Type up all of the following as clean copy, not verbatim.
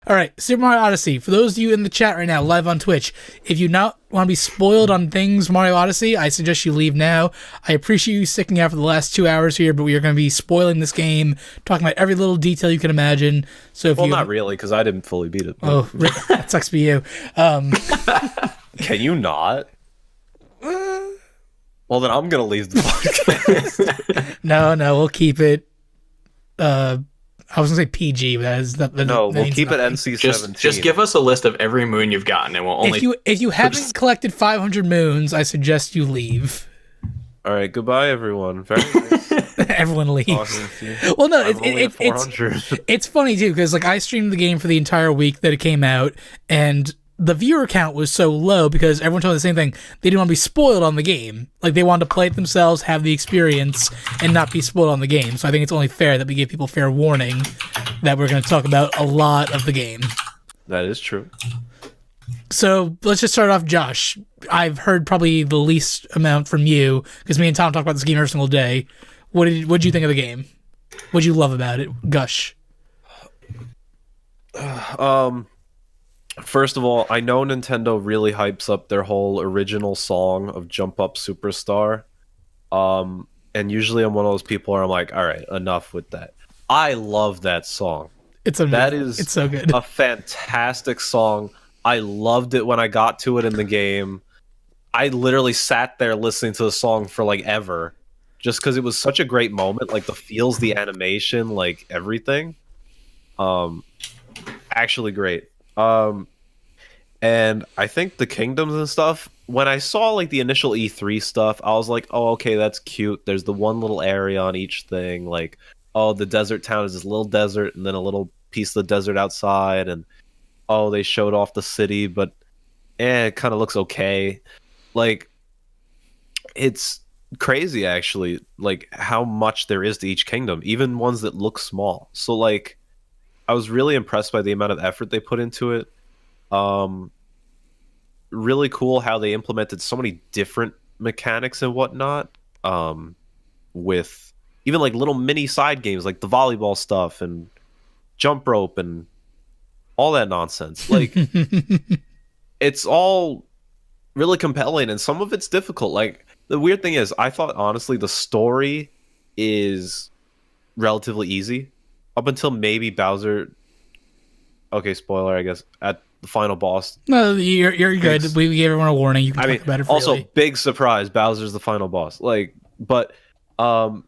All right, Super Mario Odyssey. For those of you in the chat right now, live on Twitch, if you not want to be spoiled on things Mario Odyssey, I suggest you leave now. I appreciate you sticking out for the last 2 hours here, but we are going to be spoiling this game, talking about every little detail you can imagine. So if not really, because I didn't fully beat it. Oh, that sucks for you. Can you not? Well, then I'm gonna leave the podcast. No, we'll keep it. I was gonna say PG, but that is that. No, we'll keep it NC-17. Just give us a list of every moon you've gotten, and we'll only. If you haven't collected 500 moons, I suggest you leave. All right, goodbye, everyone. Very nice. Everyone leaves. Well, no, it's funny too because like I streamed the game for the entire week that it came out, and the viewer count was so low because everyone told me the same thing. They didn't want to be spoiled on the game. Like they wanted to play it themselves, have the experience, and not be spoiled on the game. So I think it's only fair that we give people fair warning that we're going to talk about a lot of the game. That is true. So let's just start off, Josh. I've heard probably the least amount from you because me and Tom talk about this game every single day. What did you think of the game? What did you love about it? Gush. First of all, I know Nintendo really hypes up their whole original song of Jump Up Superstar. And usually I'm one of those people where I'm like, all right, enough with that. I love that song. It's amazing. That is it's so good. A fantastic song. I loved it when I got to it in the game. I literally sat there listening to the song for like ever. Just because it was such a great moment. Like the feels, the animation, like everything. Actually great. And I think the kingdoms and stuff, when I saw like the initial E3 stuff, I was like, oh, okay, that's cute. There's the one little area on each thing. Like, oh, the desert town is this little desert and then a little piece of the desert outside. And, oh, they showed off the city, but it kind of looks okay. Like, it's crazy, actually, like how much there is to each kingdom, even ones that look small. So, like, I was really impressed by the amount of effort they put into it. Really cool how they implemented so many different mechanics and whatnot. With even like little mini side games like the volleyball stuff and jump rope and all that nonsense. Like it's all really compelling and some of it's difficult. Like the weird thing is I thought honestly the story is relatively easy. Up until maybe Bowser. Okay, spoiler, I guess. At the final boss. No, you're good. We gave everyone a warning. You can talk about it freely. Also, big surprise. Bowser's the final boss. Like, but I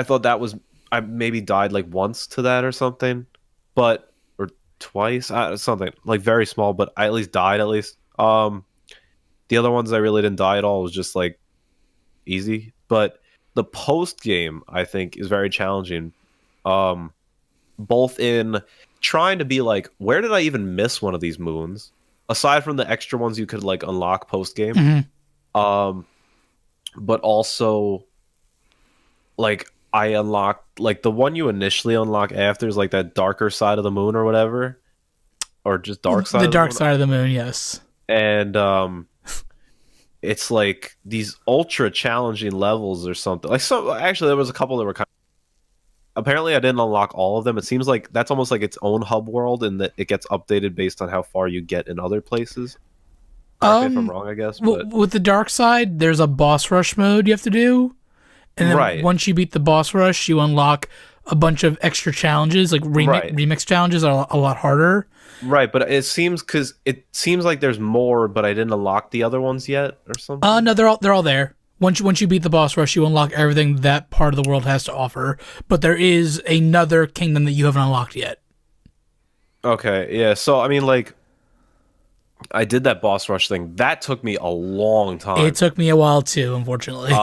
thought that was I maybe died like once to that or something, but or twice, something like very small. But I at least died at least. The other ones I really didn't die at all. It was just like easy. But the post game I think is very challenging. Both in trying to be like, where did I even miss one of these moons? Aside from the extra ones you could like unlock post game. Mm-hmm. But also like I unlocked like the one you initially unlock after is like that darker side of the moon or whatever. Or just dark side. The dark side of the moon, yes. And it's like these ultra challenging levels or something. Like so actually there was a couple that were kind of apparently I didn't unlock all of them. It seems like that's almost like its own hub world and that it gets updated based on how far you get in other places. If I'm wrong, I guess. But with the dark side, there's a boss rush mode you have to do. And then once you beat the boss rush, you unlock a bunch of extra challenges, like remix challenges are a lot harder. Right, but it seems like there's more, but I didn't unlock the other ones yet or something. No, they're all there. Once you beat the boss rush, you unlock everything that part of the world has to offer. But there is another kingdom that you haven't unlocked yet. Okay, yeah. So I mean, like, I did that boss rush thing. That took me a long time. It took me a while too, unfortunately.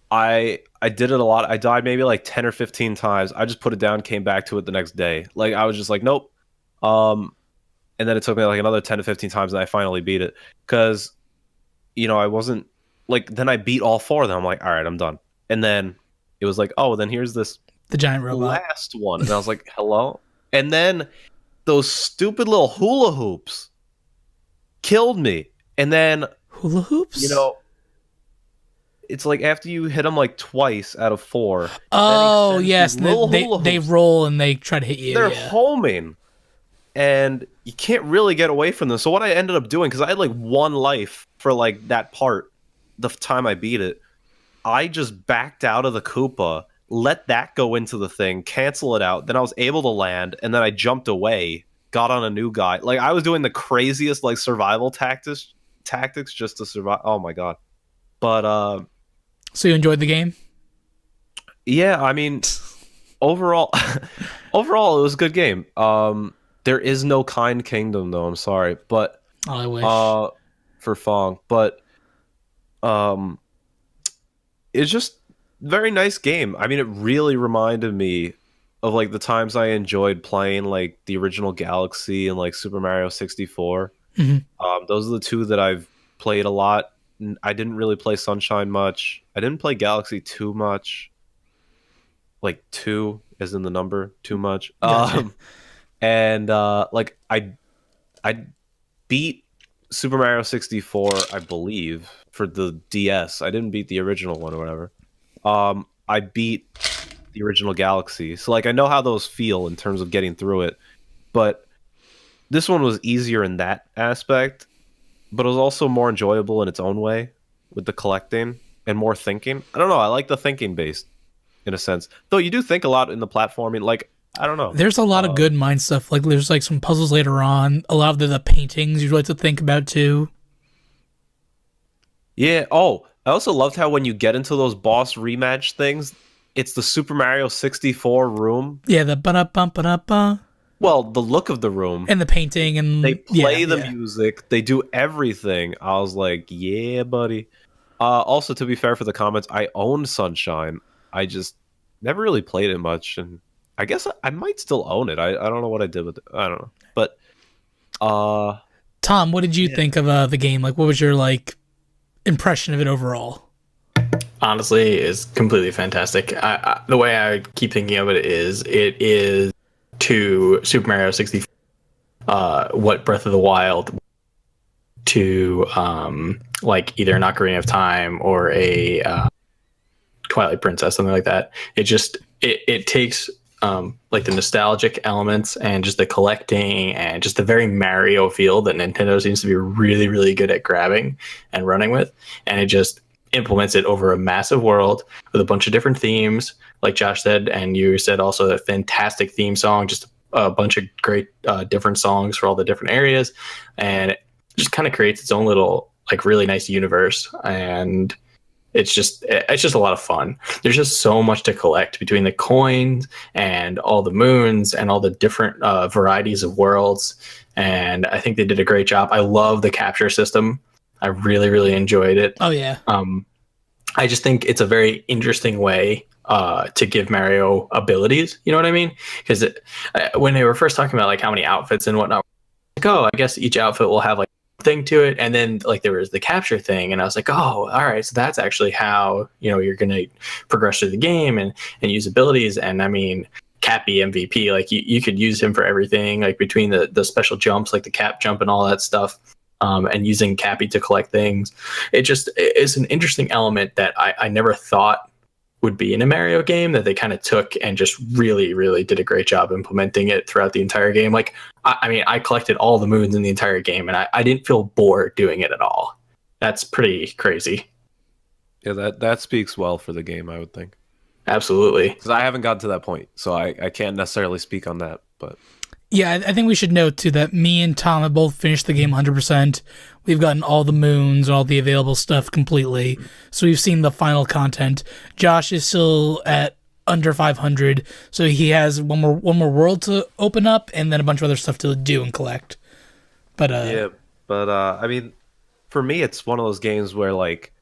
I did it a lot. I died maybe like 10 or 15 times. I just put it down, came back to it the next day. Like I was just like, nope. And then it took me like another 10 to 15 times, and I finally beat it because, I wasn't. Like, then I beat all 4 of them. I'm like, all right, I'm done. And then it was like, oh, then here's the giant robot. Last one. And I was like, hello? And then those stupid little hula hoops killed me. And then... Hula hoops? It's like after you hit them like twice out of 4. Oh, yes. They roll and they try to hit you. They're homing. and you can't really get away from them. So what I ended up doing, because I had like 1 life for like that part, the time I beat it, I just backed out of the Koopa, let that go into the thing, cancel it out. Then I was able to land, and then I jumped away, got on a new guy. Like I was doing the craziest like survival tactics just to survive. Oh my god! But So you enjoyed the game? yeah, I mean, overall, overall it was a good game. There is no kind kingdom though. I'm sorry, but Oh, I wish. For Fong, but um, it's just very nice game. I mean, it really reminded me of like the times I enjoyed playing like the original Galaxy and like Super Mario 64. Mhm. Those are the two that I've played a lot. I didn't really play Sunshine much. I didn't play Galaxy too much. Like two, as in the number, too much. Gotcha. And like I beat Super Mario 64, I believe, for the DS. I didn't beat the original one or whatever. I beat the original Galaxy. So like I know how those feel in terms of getting through it. But this one was easier in that aspect, but it was also more enjoyable in its own way with the collecting and more thinking. I don't know, I like the thinking based in a sense. Though you do think a lot in the platforming, like I don't know. There's a lot of good mind stuff. Like there's like some puzzles later on. A lot of the paintings you like to think about too. Yeah. Oh, I also loved how when you get into those boss rematch things, it's the Super Mario 64 room. Yeah, the ba-da-bum-ba-da-ba. Well, the look of the room. And the painting and They play the yeah. music. They do everything. I was like, yeah, buddy. Also, to be fair for the comments, I owned Sunshine. I just never really played it much, and I guess I might still own it. I don't know what I did with it. I don't know. But Tom, what did you think of the game? Like, what was your like impression of it overall? Honestly, is completely fantastic. The way I keep thinking of it is to Super Mario 64, what Breath of the Wild to like either an Ocarina of Time or a Twilight Princess, something like that. It takes like the nostalgic elements and just the collecting and just the very Mario feel that Nintendo seems to be really, really good at grabbing and running with, and it just implements it over a massive world with a bunch of different themes, like Josh said, and you said also a fantastic theme song, just a bunch of great different songs for all the different areas, and it just kind of creates its own little like really nice universe, and it's just a lot of fun. There's just so much to collect between the coins and all the moons and all the different varieties of worlds, and I think they did a great job. I love the capture system. I really, really enjoyed it. Oh yeah. I just think it's a very interesting way to give Mario abilities. You know what I mean? Because when they were first talking about like how many outfits and whatnot, like, oh, I guess each outfit will have like a thing to it, and then like there was the capture thing, and I was like, oh, all right, so that's actually how you're gonna progress through the game and use abilities. And I mean, Cappy MVP, like you could use him for everything, like between the special jumps, like the cap jump and all that stuff. And using Cappy to collect things. It just is an interesting element that I never thought would be in a Mario game, that they kind of took and just really, really did a great job implementing it throughout the entire game. Like, I mean, I collected all the moons in the entire game, and I didn't feel bored doing it at all. That's pretty crazy. yeah, that speaks well for the game, I would think. Absolutely. Because I haven't gotten to that point, so I can't necessarily speak on that. But Yeah, I think we should note too that me and Tom have both finished the game 100%. We've gotten all the moons, all the available stuff completely. So we've seen the final content. Josh is still at under 500, so he has one more world to open up and then a bunch of other stuff to do and collect. But yeah, but I mean, for me, it's one of those games where like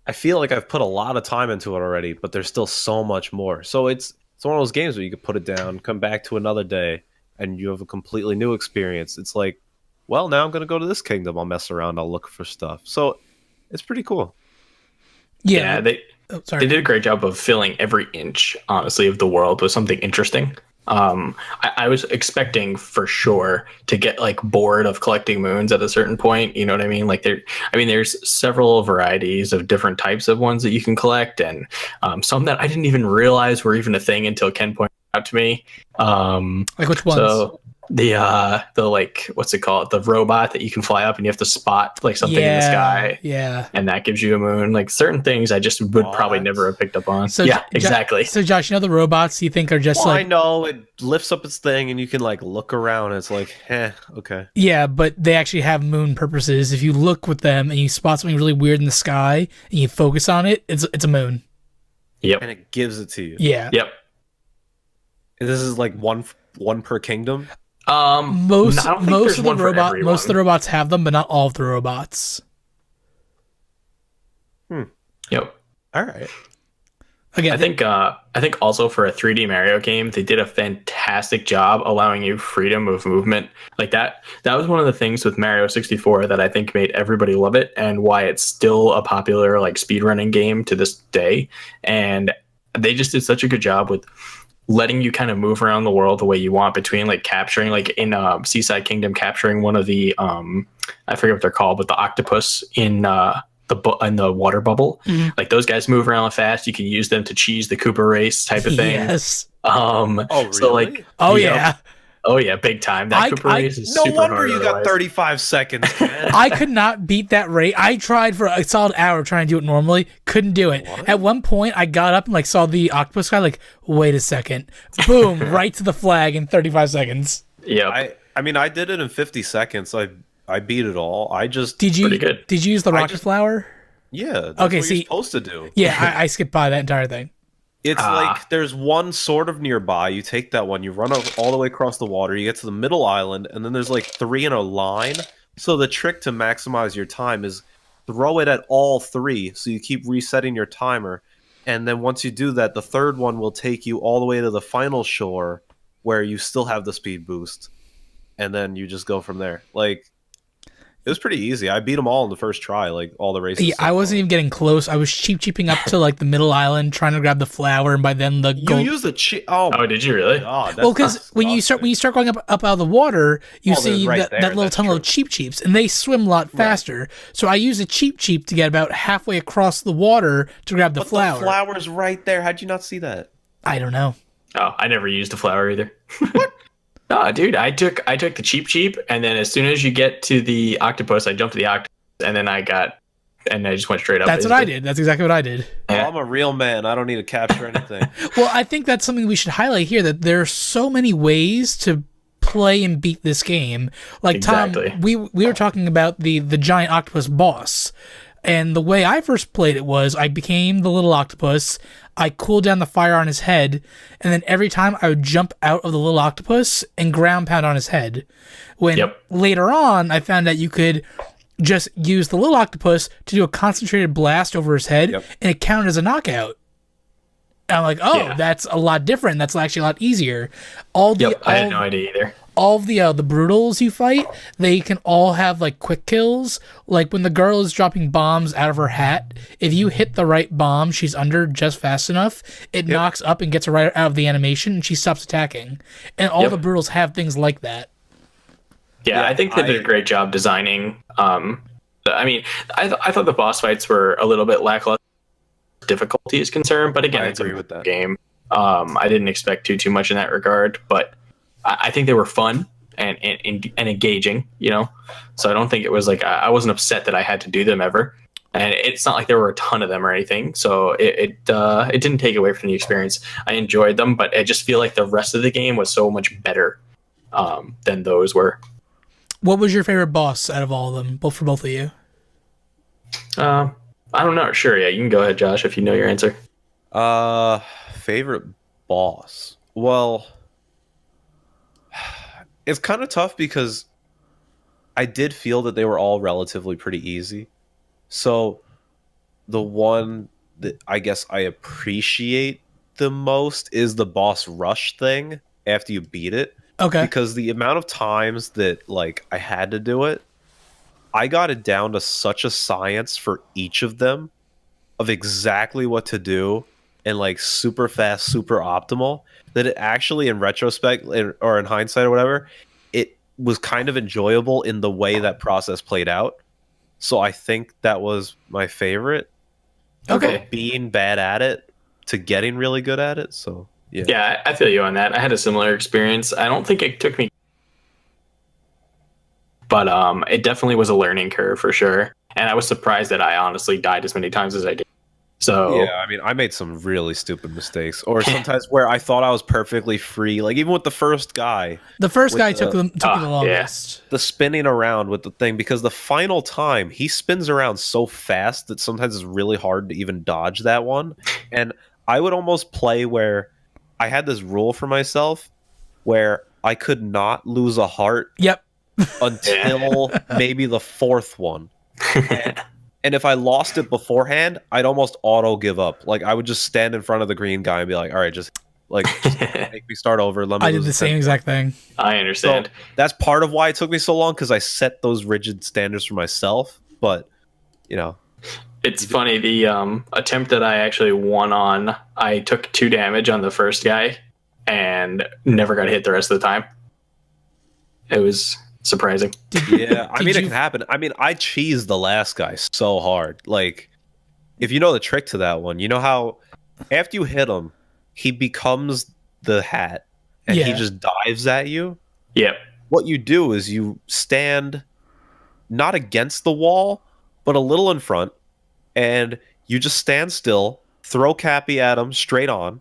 I feel like I've put a lot of time into it already, but there's still so much more. So it's one of those games where you could put it down, come back to another day, and you have a completely new experience. It's like, well, now I'm going to go to this kingdom. I'll mess around. I'll look for stuff. So it's pretty cool. yeah, They did a great job of filling every inch, honestly, of the world with something interesting. I was expecting for sure to get like bored of collecting moons at a certain point. You know what I mean? Like there's several varieties of different types of ones that you can collect, and some that I didn't even realize were even a thing until Ken pointed out to me. Like which ones? So the like, what's it called? The robot that you can fly up and you have to spot like something in the sky. Yeah. And that gives you a moon. Like certain things I just would probably never have picked up on. So yeah, exactly. So Josh, you know the robots you think are just well, like... I know it lifts up its thing and you can like look around and it's like, okay. Yeah, but they actually have moon purposes. If you look with them and you spot something really weird in the sky and you focus on it, it's a moon. Yep. And it gives it to you. Yeah. Yep. And this is like one per kingdom. Most of the robots have them, but not all of the robots. Yep. All right. Again, I think also for a 3D Mario game, they did a fantastic job allowing you freedom of movement. Like that was one of the things with Mario 64 that I think made everybody love it and why it's still a popular like speedrunning game to this day. And they just did such a good job with letting you kind of move around the world the way you want between like capturing, like in Seaside Kingdom, capturing one of the I forget what they're called, but the octopus in the water bubble. Mm-hmm. Like those guys move around fast. You can use them to cheese the Koopa race type of thing. Yes. Really? So like, yeah. Oh yeah, big time. That Koopa race is super hard. No wonder you got 35 seconds, man. I could not beat that rate. I tried for a solid hour trying to do it normally. Couldn't do it. What? At one point, I got up and like saw the octopus guy. Like, wait a second. Boom! Right to the flag in 35 seconds. Yeah. I mean, I did it in 50 seconds. I beat it all. Did you use the rocket flower? Yeah. That's okay. what you're supposed to do. Yeah, I skipped by that entire thing. It's like there's one sort of nearby. You take that one, you run all the way across the water, you get to the middle island, and then there's like 3 in a line. So the trick to maximize your time is throw it at all 3, so you keep resetting your timer. And then once you do that, the third one will take you all the way to the final shore where you still have the speed boost. And then you just go from there. Like, it was pretty easy. I beat them all in the first try, like all the races. Yeah, I wasn't even getting close. I was cheaping up to like the middle island, trying to grab the flower, and by then the gold... You use the cheap. Oh, did you really? God, well, because when you start going up out of the water, you see right that little tunnel of cheeps, and they swim a lot faster. Right. So I use a cheap to get about halfway across the water to grab the flower. The flower's right there. How'd you not see that? I don't know. Oh, I never used the flower either. What? No, dude, I took the cheap, and then as soon as you get to the octopus, I jumped to the octopus, and then I just went straight up. That's what I did. That's exactly what I did. Yeah. Well, I'm a real man. I don't need to capture anything. Well, I think that's something we should highlight here, that there are so many ways to play and beat this game. Like, exactly. Tom, we were talking about the giant octopus boss. And the way I first played it was I became the little octopus, I cooled down the fire on his head, and then every time I would jump out of the little octopus and ground pound on his head. When later on, I found out you could just use the little octopus to do a concentrated blast over his head, and it counted as a knockout. And I'm like, that's a lot different. That's actually a lot easier. I had no idea either. All of the brutals you fight, they can all have like quick kills. Like when the girl is dropping bombs out of her hat, if you hit the right bomb she's under just fast enough, it knocks up and gets her right out of the animation and she stops attacking. And all the brutals have things like that. Yeah, I think they did a great job designing. I mean, I thought the boss fights were a little bit lackluster as difficulty is concerned, but again, it's a game. I didn't expect too much in that regard, but I think they were fun and engaging, you know? So I don't think it was like, I wasn't upset that I had to do them ever. And it's not like there were a ton of them or anything. So it didn't take away from the experience. I enjoyed them, but I just feel like the rest of the game was so much better than those were. What was your favorite boss out of all of them, for both of you? I don't know. Sure, yeah. You can go ahead, Josh, if you know your answer. Favorite boss? Well, it's kind of tough because I did feel that they were all relatively pretty easy. So the one that I guess I appreciate the most is the boss rush thing after you beat it. Okay. Because the amount of times that like I had to do it, I got it down to such a science for each of them of exactly what to do and like super fast, super optimal, that it actually in retrospect or in hindsight or whatever, it was kind of enjoyable in the way that process played out. So I think that was my favorite. Okay. From being bad at it to getting really good at it. So yeah, I feel you on that. I had a similar experience. I don't think it took me but it definitely was a learning curve for sure. And I was surprised that I honestly died as many times as I did. So yeah, I mean, I made some really stupid mistakes, or sometimes where I thought I was perfectly free. Like even with the first guy, The first guy took me the yeah. longest. the spinning around with the thing, because the final time he spins around so fast that sometimes it's really hard to even dodge that one. And I would almost play where I had this rule for myself where I could not lose a heart Yep. until maybe the fourth one. And if I lost it beforehand, I'd almost auto give up. Like I would just stand in front of the green guy and be like, "All right, just make me start over." Let me I did the same exact thing. I understand. So that's part of why it took me so long, because I set those rigid standards for myself. But It's funny, the attempt that I actually won on, I took 2 damage on the first guy and never got hit the rest of the time. It was surprising. Yeah, I mean, it can happen. I mean, I cheesed the last guy so hard. Like, if you know the trick to that one, you know how after you hit him, he becomes the hat and he just dives at you? Yep. What you do is you stand not against the wall, but a little in front, and you just stand still, throw Cappy at him straight on,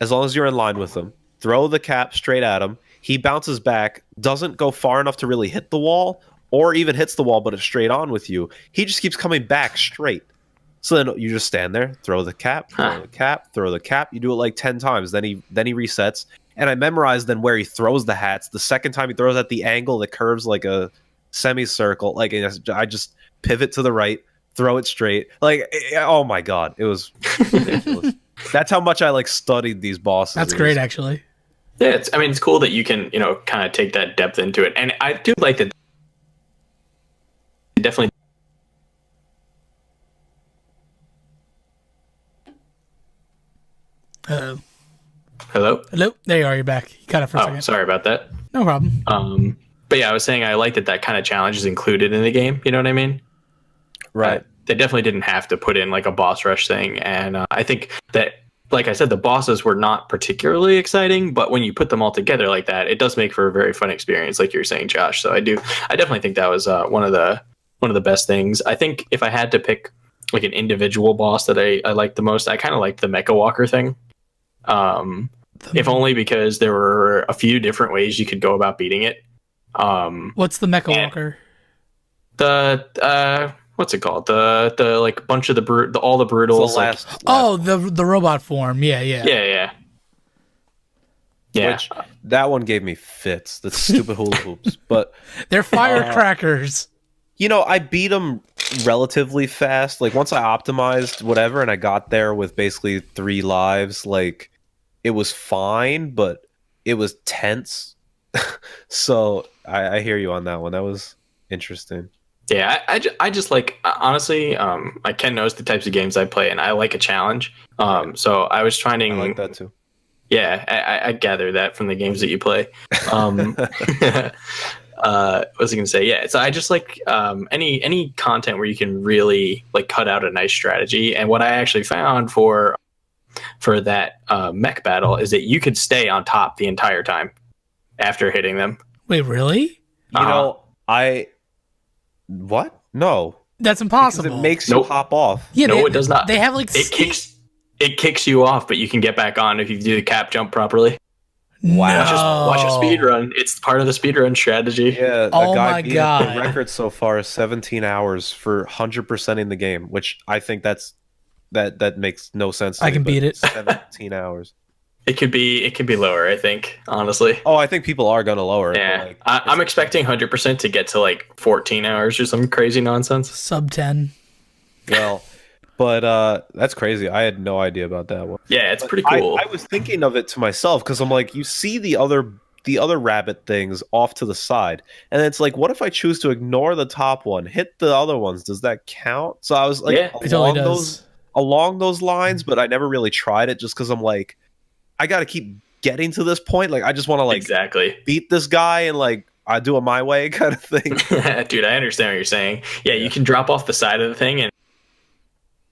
as long as you're in line with him. Throw the cap straight at him. He bounces back, doesn't go far enough to really hit the wall, or even hits the wall, but it's straight on with you. He just keeps coming back straight. So then you just stand there, throw the cap, throw the cap, throw the cap. You do it like 10 times. Then he resets. And I memorized then where he throws the hats. The second time he throws at the angle that curves like a semicircle. Like I just pivot to the right, throw it straight. Like, oh my God, it was ridiculous. That's how much I like studied these bosses. That's great, actually. Yeah, it's cool that you can, kind of take that depth into it. And I do like that. Definitely. Hello? There you are. You're back. You cut it for a second. Sorry about that. No problem. But yeah, I was saying I like that kind of challenge is included in the game. You know what I mean? Right. They definitely didn't have to put in like a boss rush thing. And I think that, like I said, the bosses were not particularly exciting, but when you put them all together like that, it does make for a very fun experience, like you were saying, Josh. So I definitely think that was one of the best things. I think if I had to pick like an individual boss that I liked the most, I kind of liked the Mecha Walker thing. If only because there were a few different ways you could go about beating it. What's the Mecha Walker? What's it called? The like bunch of all the brutals. The robot form. Yeah. Which, that one gave me fits. The stupid hula hoops, but they're firecrackers. I beat them relatively fast. Like once I optimized whatever, and I got there with basically 3 lives. Like it was fine, but it was tense. So I hear you on that one. That was interesting. Yeah, I just like, honestly, Ken knows the types of games I play, and I like a challenge. So I was trying to... I like that too. Yeah, I gather that from the games that you play. What was I going to say? Yeah, so I just like any content where you can really like cut out a nice strategy. And what I actually found for that mech battle is that you could stay on top the entire time after hitting them. Wait, really? What? No. That's impossible. Because it makes you hop off. Yeah, no, it does not. They have like it kicks you off, but you can get back on if you do the cap jump properly. Wow. Watch a speed run. It's part of the speed run strategy. Yeah. Oh my God. The record so far is 17 hours for 100%ing the game, which I think that makes no sense. I can beat it. 17 hours. It could be lower, I think, honestly. Oh, I think people are going to lower it. Yeah. I'm expecting 100% to get to like 14 hours or some crazy nonsense. Sub 10. Well, but that's crazy. I had no idea about that one. Yeah, it's pretty cool. I was thinking of it to myself because I'm like, you see the other rabbit things off to the side, and it's like, what if I choose to ignore the top one, hit the other ones? Does that count? So I was like, it totally does. Along those lines, but I never really tried it just because I'm like, I got to keep getting to this point. Like, I just want to exactly beat this guy and like I do it my way kind of thing. Dude, I understand what you're saying. Yeah, you can drop off the side of the thing and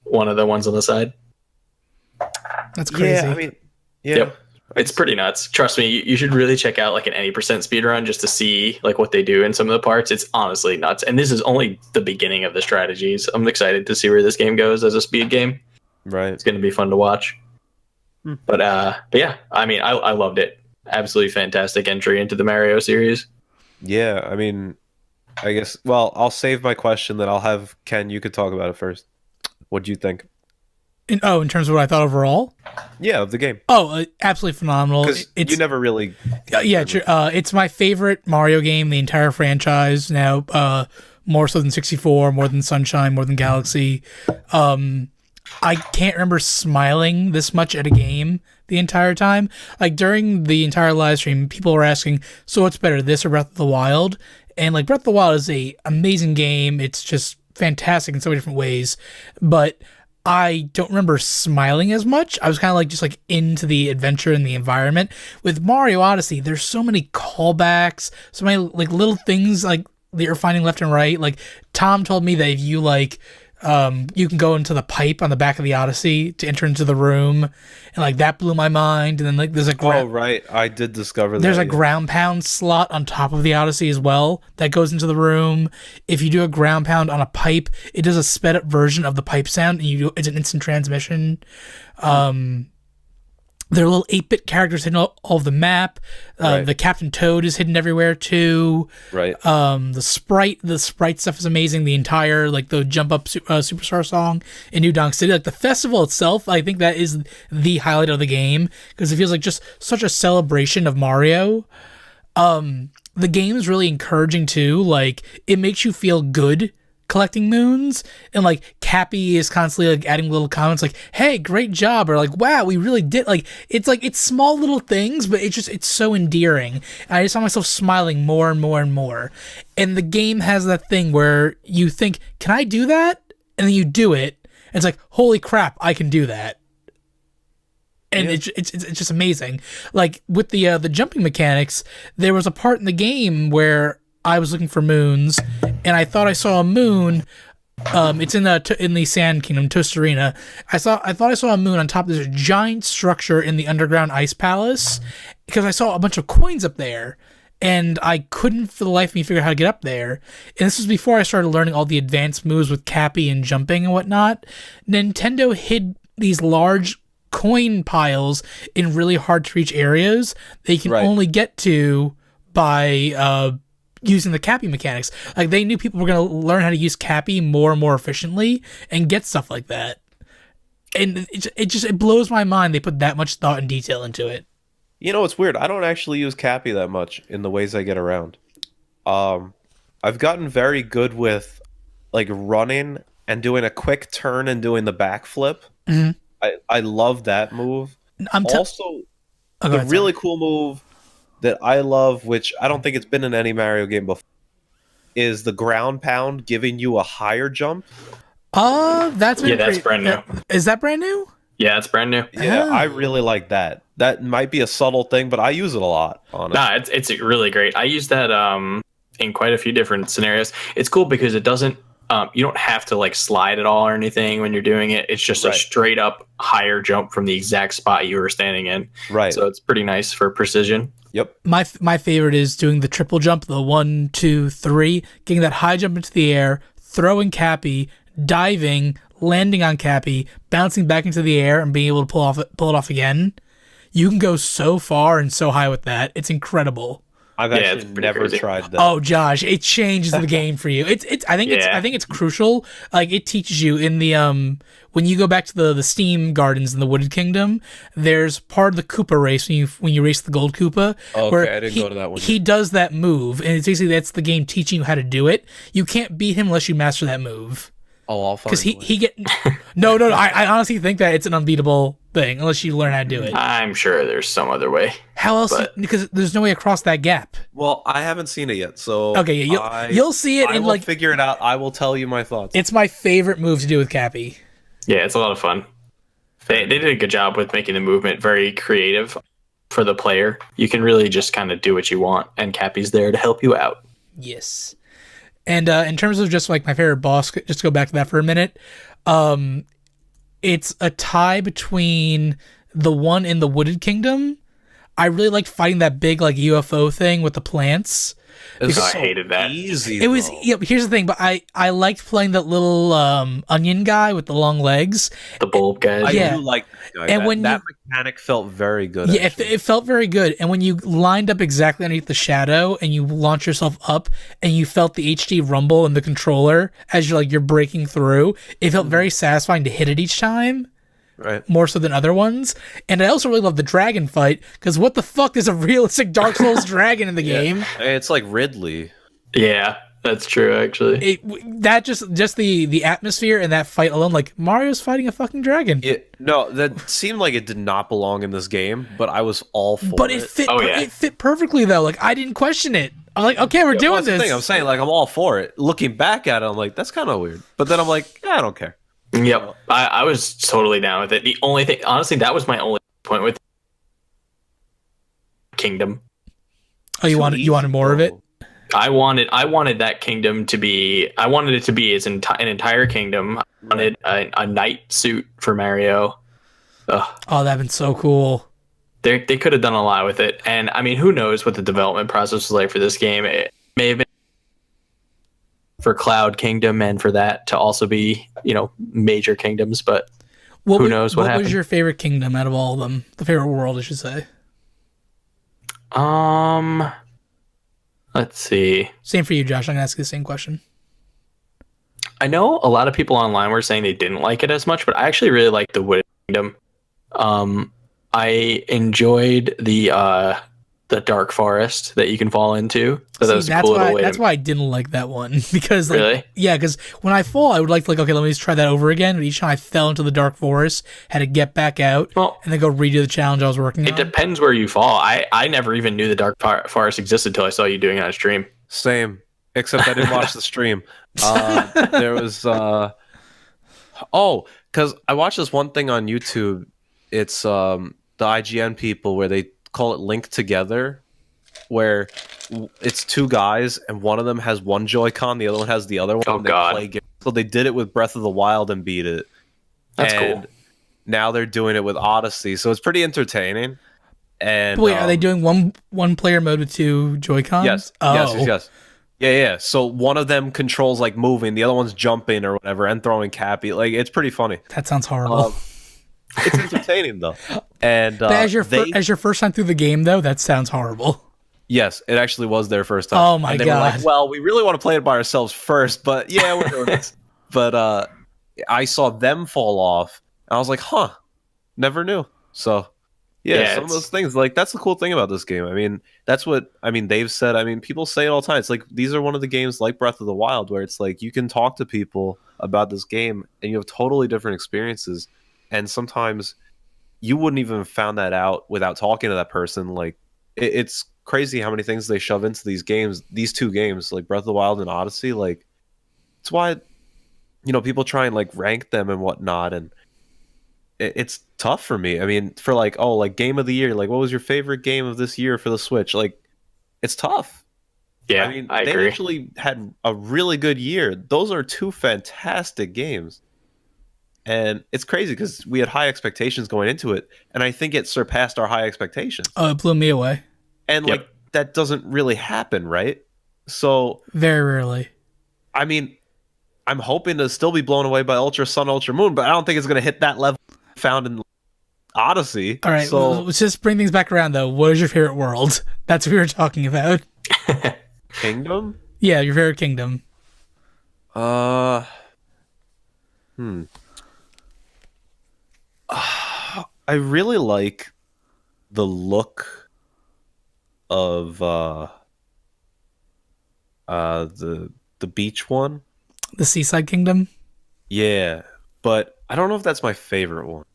one of the ones on the side. That's crazy. Yeah, I mean, yeah. Yep. It's pretty nuts. Trust me, you should really check out like an any percent speedrun just to see like what they do in some of the parts. It's honestly nuts. And this is only the beginning of the strategies. I'm excited to see where this game goes as a speed game. Right. It's going to be fun to watch. But yeah, I mean, I loved it. Absolutely fantastic entry into the Mario series. Yeah, I mean, I guess. Well, I'll save my question. That I'll have Ken. You could talk about it first. What do you think? In terms of what I thought overall? Yeah, of the game. Oh, absolutely phenomenal. Because you never really... Yeah, it's my favorite Mario game, the entire franchise now, more so than 64, more than Sunshine, more than Galaxy. I can't remember smiling this much at a game the entire time. Like, during the entire live stream, people were asking, so what's better, this or Breath of the Wild? And, like, Breath of the Wild is a amazing game. It's just fantastic in so many different ways. But I don't remember smiling as much. I was kind of like just like into the adventure and the environment. With Mario Odyssey, there's so many callbacks, so many like little things like that you're finding left and right. Like Tom told me that if you like, you can go into the pipe on the back of the Odyssey to enter into the room, and like that blew my mind. And then like there's a oh right, I did discover there's a ground pound slot on top of the Odyssey as well that goes into the room. If you do a ground pound on a pipe, it does a sped up version of the pipe sound, and it's an instant transmission. There are little 8-bit characters hidden all of the map. Right. The Captain Toad is hidden everywhere too. Right. The sprite stuff is amazing. The entire like the Jump Up Superstar song in New Donk City, like the festival itself, I think that is the highlight of the game because it feels like just such a celebration of Mario. The game is really encouraging too. Like it makes you feel good collecting moons, and like Cappy is constantly like adding little comments like, hey, great job, or like, wow, we really did. Like it's small little things, but it's so endearing, and I just saw myself smiling more and more and more. And the game has that thing where you think, can I do that? And then you do it, and it's like, holy crap, I can do that. And it's just amazing. Like with the jumping mechanics, there was a part in the game where I was looking for moons, and I thought I saw a moon. It's in the Sand Kingdom, Tostarena. I thought I saw a moon on top of this giant structure in the underground ice palace, because I saw a bunch of coins up there, and I couldn't for the life of me figure out how to get up there. And this was before I started learning all the advanced moves with Cappy and jumping and whatnot. Nintendo hid these large coin piles in really hard to reach areas that you can only get to by using the Cappy mechanics. Like they knew people were going to learn how to use Cappy more and more efficiently and get stuff like that. And it blows my mind they put that much thought and detail into it. You know, it's weird. I don't actually use Cappy that much in the ways I get around. I've gotten very good with like running and doing a quick turn and doing the backflip. Mm-hmm. I love that move. The really cool move that I love, which I don't think it's been in any Mario game before, is the ground pound giving you a higher jump. That's brand new. Is that brand new? Yeah, it's brand new. Yeah, I really like that. That might be a subtle thing, but I use it a lot. Honestly. It's really great. I use that in quite a few different scenarios. It's cool because it doesn't. You don't have to like slide at all or anything when you're doing it. It's just a straight up higher jump from the exact spot you were standing in. Right. So it's pretty nice for precision. Yep. My favorite is doing the triple jump, the 1, 2, 3, getting that high jump into the air, throwing Cappy, diving, landing on Cappy, bouncing back into the air, and being able to pull it off again. You can go so far and so high with that. It's incredible. I've actually never tried that. Oh, Josh, it changes the game for you. I think it's crucial. Like it teaches you in the when you go back to the Steam Gardens in the Wooded Kingdom, there's part of the Koopa race when you race the Gold Koopa. Oh, okay, I didn't go to that one. He does that move, and it's basically that's the game teaching you how to do it. You can't beat him unless you master that move. Oh, I'll find because he get no. I honestly think that it's an unbeatable thing unless you learn how to do it. I'm sure there's some other way. How else? Because there's no way across that gap. Well, I haven't seen it yet, so okay, you'll see it and like figure it out. I will tell you my thoughts. It's my favorite move to do with Cappy. Yeah, it's a lot of fun. They did a good job with making the movement very creative for the player. You can really just kind of do what you want, and Cappy's there to help you out. Yes. And in terms of just like my favorite boss, just to go back to that for a minute, it's a tie between the one in the Wooded Kingdom I really liked fighting that big like UFO thing with the plants. It was I so hated that. easy. It was, yeah, but here's the thing, but I liked playing that little onion guy with the long legs. The bulb guys. I Yeah. do like that. And when that mechanic felt very good. Yeah, actually. it felt very good. And when you lined up exactly underneath the shadow and you launch yourself up and you felt the HD rumble in the controller as you're breaking through, it felt very satisfying to hit it each time. Right. More so than other ones. And I also really love the dragon fight, because what the fuck is a realistic Dark Souls dragon in the game? It's like Ridley. Yeah, that's true, actually. That just the atmosphere and that fight alone, like Mario's fighting a fucking dragon. No, that seemed like it did not belong in this game, but I was all for it. But it fit. Oh, yeah. It fit perfectly though. Like I didn't question it. I'm like, okay, we're doing That's the this. thing. I'm saying, like, I'm all for it. Looking back at it, I'm like, that's kind of weird. But then I'm like, I don't care. Yep, I was totally down with it. The only thing, honestly, that was my only point with Kingdom. Oh, you wanted more of it? I wanted that kingdom to be. I wanted it to be as an entire kingdom. I wanted a knight suit for Mario. Ugh. Oh, that'd been so cool. They could have done a lot with it, and I mean, who knows what the development process was like for this game? It may have been for Cloud Kingdom and for that to also be, major kingdoms, but who knows what happened. What was your favorite kingdom out of all of them? The favorite world, I should say. Let's see. Same for you, Josh. I'm gonna ask you the same question. I know a lot of people online were saying they didn't like it as much, but I actually really liked the Wooded Kingdom. I enjoyed the dark forest that you can fall into. So that was a cool little way. That's why I didn't like that one, because Really? Yeah, because when I fall, I would like okay, let me just try that over again. But each time I fell into the dark forest, had to get back out and then go redo the challenge I was working on. It depends where you fall. I never even knew the dark forest existed until I saw you doing it on stream. Same, except I didn't watch the stream. There was because I watched this one thing on YouTube. It's the IGN people where they call it Link Together, where it's two guys and one of them has one Joy-Con, the other one has the other one. Oh, and they God. play games. So they did it with Breath of the Wild and beat it. That's and cool. Now they're doing it with Odyssey, so it's pretty entertaining. And Wait, are they doing one player mode with two Joy-Cons? Yes. Oh. Yes. Yeah. So one of them controls like moving, the other one's jumping or whatever, and throwing Cappy. Like, it's pretty funny. That sounds horrible. It's entertaining though. And But as your first time through the game, though, that sounds horrible. Yes, it actually was their first time. Oh my and they God. were like, well, we really want to play it by ourselves first, but yeah, we're doing this. But I saw them fall off, and I was like, huh, never knew. So yeah, some of those things, like, that's the cool thing about this game. I mean, that's what they've said. I mean, people say it all the time. It's like, these are one of the games like Breath of the Wild where it's like you can talk to people about this game and you have totally different experiences. And sometimes you wouldn't even have found that out without talking to that person. Like, it's crazy how many things they shove into these games, these two games, like Breath of the Wild and Odyssey. Like, it's why, people try and like rank them and whatnot. And it's tough for me. I mean, for like, game of the year, like, what was your favorite game of this year for the Switch? Like, it's tough. Yeah, I mean, I they agree. actually had a really good year. Those are two fantastic games. And it's crazy because we had high expectations going into it, and I think it surpassed our high expectations. Oh, it blew me away. And like, that doesn't really happen, right? So Very rarely. I mean, I'm hoping to still be blown away by Ultra Sun, Ultra Moon, but I don't think it's going to hit that level found in Odyssey. All right, so let's just bring things back around, though. What is your favorite world? That's what we were talking about. Kingdom? Yeah, your favorite kingdom. I really like the look of the beach one. The Seaside Kingdom? Yeah, but I don't know if that's my favorite one.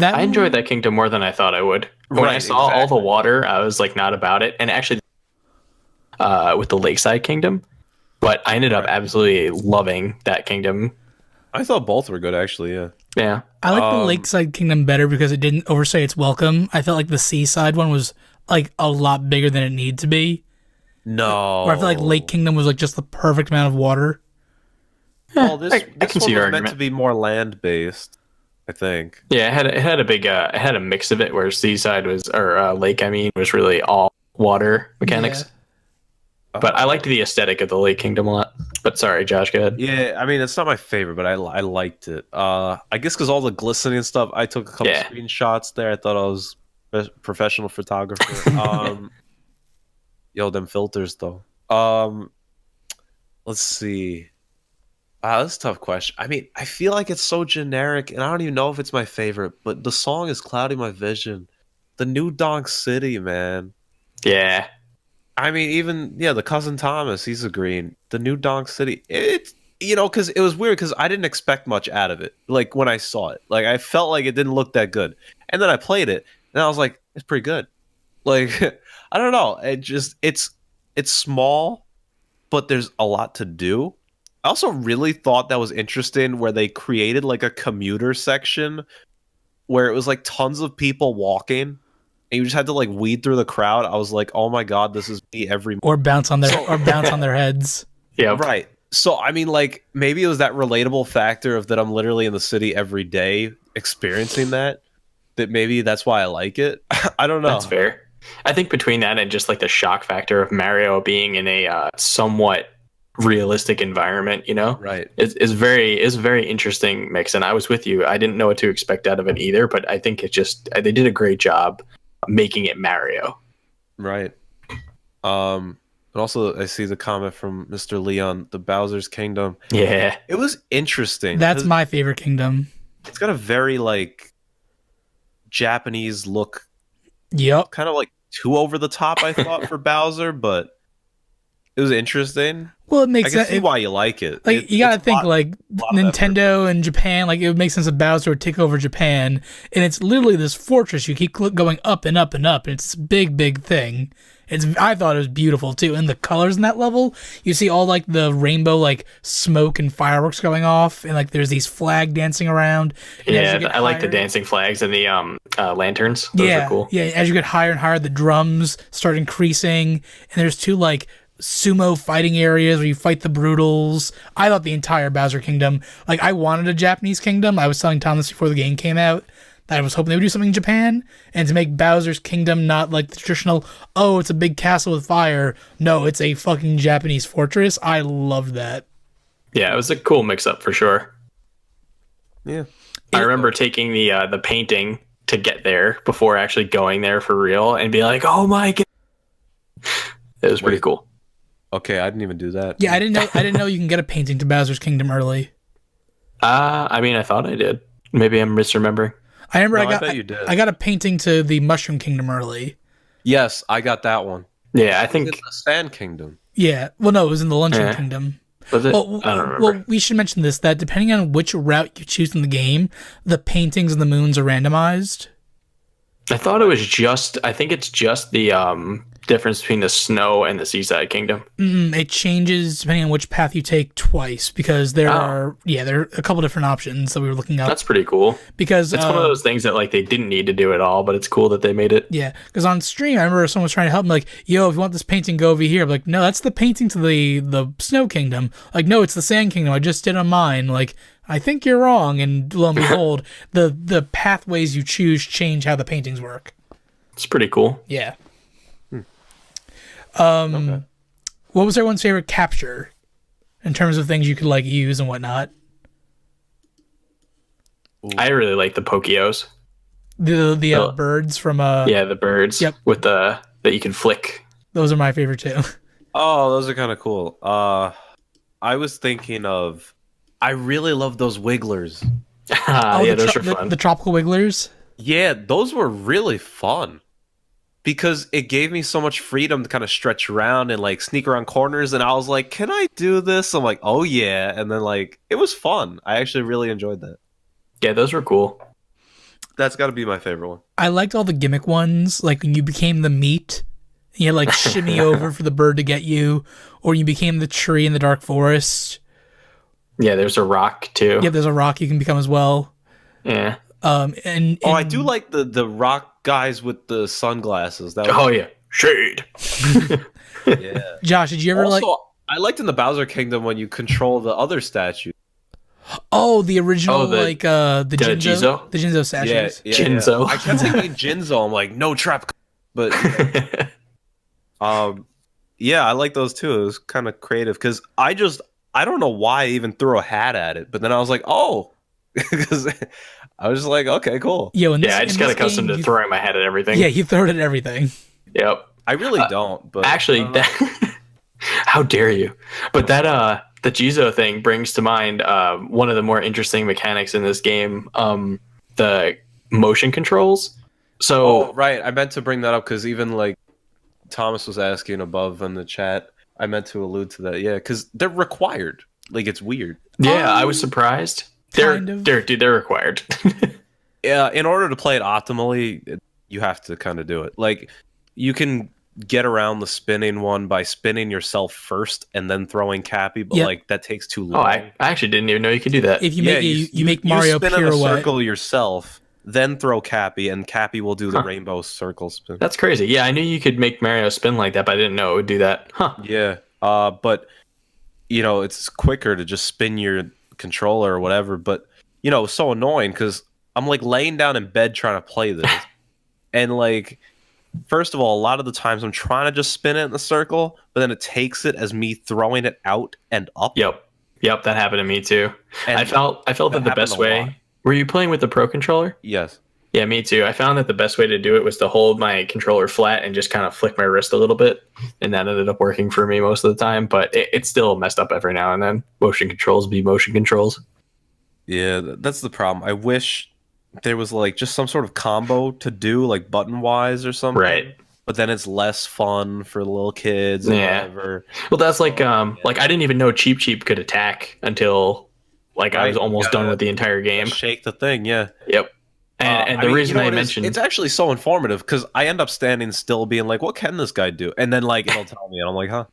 I enjoyed that kingdom more than I thought I would. When I saw all the water, I was like not about it. And actually, with the Lakeside Kingdom, but I ended up absolutely loving that kingdom. I thought both were good, actually. Yeah. Yeah. I like the Lakeside Kingdom better because it didn't overstay its welcome. I felt like the Seaside one was like a lot bigger than it needed to be. No. Or I feel like Lake Kingdom was like just the perfect amount of water. Well, this I can one see your was meant argument. to be more land-based. I think. Yeah, it had a mix of it where Seaside was, or Lake, I mean, was really all water mechanics. Yeah. But I liked the aesthetic of the Lake Kingdom a lot. But sorry, Josh, go ahead. Yeah, I mean it's not my favorite, but I liked it. I guess because all the glistening and stuff, I took a couple screenshots there. I thought I was a professional photographer. Yo, them filters though. Let's see. Wow, that's a tough question. I mean, I feel like it's so generic, and I don't even know if it's my favorite. But the song is clouding my vision. The New Donk City, man. Yeah. I mean, even the cousin Thomas, he's agreeing. The New Donk City, it's because it was weird because I didn't expect much out of it. Like when I saw it, like I felt like it didn't look that good, and then I played it, and I was like, it's pretty good. Like I don't know, it's small, but there's a lot to do. I also really thought that was interesting where they created like a commuter section where it was like tons of people walking and you just had to like weed through the crowd. I was like, oh my God, this is me every or bounce on their heads. Yeah. Right. So I mean, like maybe it was that relatable factor of that I'm literally in the city every day experiencing that maybe that's why I like it. I don't know. That's fair. I think between that and just like the shock factor of Mario being in a somewhat realistic environment, right, is very interesting mix. And I was with you. I didn't know what to expect out of it either, but I think they did a great job making it Mario. Right. And also I see the comment from Mr. Leon, the Bowser's Kingdom. Yeah, it was interesting. That's my favorite kingdom. It's got a very like Japanese look. Yep. Kind of like too over the top, I thought, for Bowser, but it was interesting. Well, it makes sense. I can see why you like it. Like you gotta think like Nintendo and Japan. Like it would make sense that Bowser would take over Japan, and it's literally this fortress. You keep going up and up and up, and it's this big thing. I thought it was beautiful too, and the colors in that level. You see all like the rainbow like smoke and fireworks going off, and like there's these flag dancing around. Yeah, I like the dancing flags and the lanterns. Those are cool. Yeah, as you get higher and higher, the drums start increasing, and there's two like sumo fighting areas where you fight the brutals. I thought the entire Bowser Kingdom, like I wanted a Japanese kingdom. I was telling Tom this before the game came out, that I was hoping they would do something in Japan, and to make Bowser's Kingdom not like the traditional, oh, it's a big castle with fire. No, it's a fucking Japanese fortress. I loved that. Yeah, it was a cool mix-up for sure. Yeah. I remember taking the painting to get there before actually going there for real and be like, oh my God. It was pretty cool. Okay, I didn't even do that. Yeah, I didn't know you can get a painting to Bowser's Kingdom early. I mean, I thought I did. Maybe I'm misremembering. I remember I bet you did. I got a painting to the Mushroom Kingdom early. Yes, I got that one. Yeah, I think it's the Sand Kingdom. Yeah, well, no, it was in the Luncheon Kingdom. Was it? Well, I don't remember. Well, we should mention this, that depending on which route you choose in the game, the paintings and the moons are randomized. I thought it was I think it's just the difference between the Snow and the Seaside Kingdom. It changes depending on which path you take twice, because there are a couple different options that we were looking up. That's pretty cool. Because it's one of those things that like they didn't need to do at all, but it's cool that they made it. Yeah, because on stream, I remember someone was trying to help me, like, yo, if you want this painting, go over here. I'm like, no, that's the painting to the Snow Kingdom. Like, no, it's the Sand Kingdom. I just did on mine. Like, I think you're wrong. And lo and behold, the pathways you choose change how the paintings work. It's pretty cool. Yeah. Okay. What was everyone's favorite capture in terms of things you could like use and whatnot? I really like the Pokios. The birds from the birds. Yep. With that you can flick. Those are my favorite too. Oh, those are kind of cool. I was thinking of, I really love those wigglers. Those are fun. The tropical wigglers. Yeah, those were really fun. Because it gave me so much freedom to kind of stretch around and like sneak around corners, and I was like, can I do this? I'm like, oh yeah. And then like it was fun. I actually really enjoyed that. Yeah, those were cool. That's got to be my favorite one. I liked all the gimmick ones, like when you became the meat, you had like shimmy over for the bird to get you, or you became the tree in the dark forest. Yeah, there's a rock too. Yeah, there's a rock you can become as well. Yeah. And I do like the rock guys with the sunglasses. That was shade. Yeah. Josh, did you ever also, I liked in the Bowser Kingdom when you control the other statue. Oh, the original, Oh, the Jinzo? The Jinzo statues. Jinzo. I kept thinking Jinzo. I'm like, no trap. But yeah, I like those too. It was kind of creative because I don't know why I even threw a hat at it, but then I was like, oh, because I was just like, okay, cool. Yo, Yeah, I just got accustomed to throwing my head at everything. Yeah, you throw it at everything. Yep. I really don't, but actually, how dare you? But that the Jizo thing brings to mind one of the more interesting mechanics in this game, the motion controls. So, right, I meant to bring that up because even like Thomas was asking above in the chat, I meant to allude to that. Yeah, because they're required. Like it's weird. Yeah, I was surprised. They're required. Yeah, in order to play it optimally, you have to kind of do it. Like you can get around the spinning one by spinning yourself first and then throwing Cappy, but like that takes too long. Oh, I actually didn't even know you could do that. If you make Mario spin pirouette. in a circle yourself, then throw Cappy, and Cappy will do the rainbow circle spin. That's crazy. Yeah, I knew you could make Mario spin like that, but I didn't know it would do that. Huh. Yeah. But it's quicker to just spin your controller or whatever. But it's so annoying because I'm like laying down in bed trying to play this, and like. First of all, a lot of the times I'm trying to just spin it in the circle, but then it takes it as me throwing it out and up. Yep, that happened to me too. And I felt that the best way. Were you playing with the Pro controller? Yes. Yeah, me too. I found that the best way to do it was to hold my controller flat and just kind of flick my wrist a little bit, and that ended up working for me most of the time. But it's still messed up every now and then. Motion controls be motion controls. Yeah, that's the problem. I wish there was like just some sort of combo to do like button wise or something, right? But then it's less fun for little kids and whatever. Well, that's like I didn't even know Cheep could attack until like I was almost done with the entire game. Shake the thing. Yep. And the reason I mentioned it's actually so informative because I end up standing still being like, what can this guy do? And then like it'll tell me and I'm like, huh.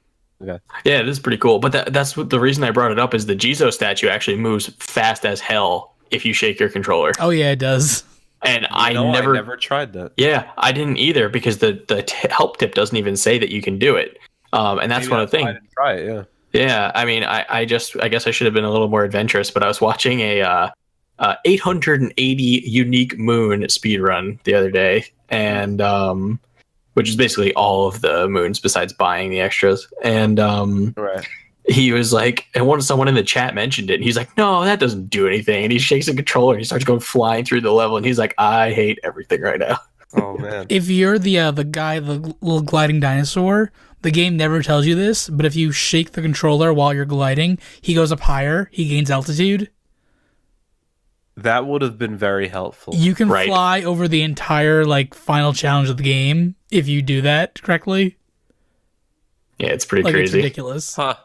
Okay. Yeah, it is pretty cool. But that's what the reason I brought it up is the Jizo statue actually moves fast as hell if you shake your controller. Oh yeah, it does. And I never tried that. Yeah, I didn't either because the help tip doesn't even say that you can do it. And that's one of the things. I didn't try it. Yeah. Yeah, I mean, I guess I should have been a little more adventurous, but I was watching a 880 unique moon speedrun the other day, and which is basically all of the moons besides buying the extras. And right. He was like, and someone in the chat mentioned it, and he's like, no, that doesn't do anything. And he shakes the controller, and he starts going flying through the level, and he's like, I hate everything right now. Oh, man. If you're the guy, the little gliding dinosaur, the game never tells you this, but if you shake the controller while you're gliding, he goes up higher, he gains altitude. That would have been very helpful. You can fly over the entire final challenge of the game if you do that correctly. Yeah, it's pretty crazy. It's ridiculous. Huh.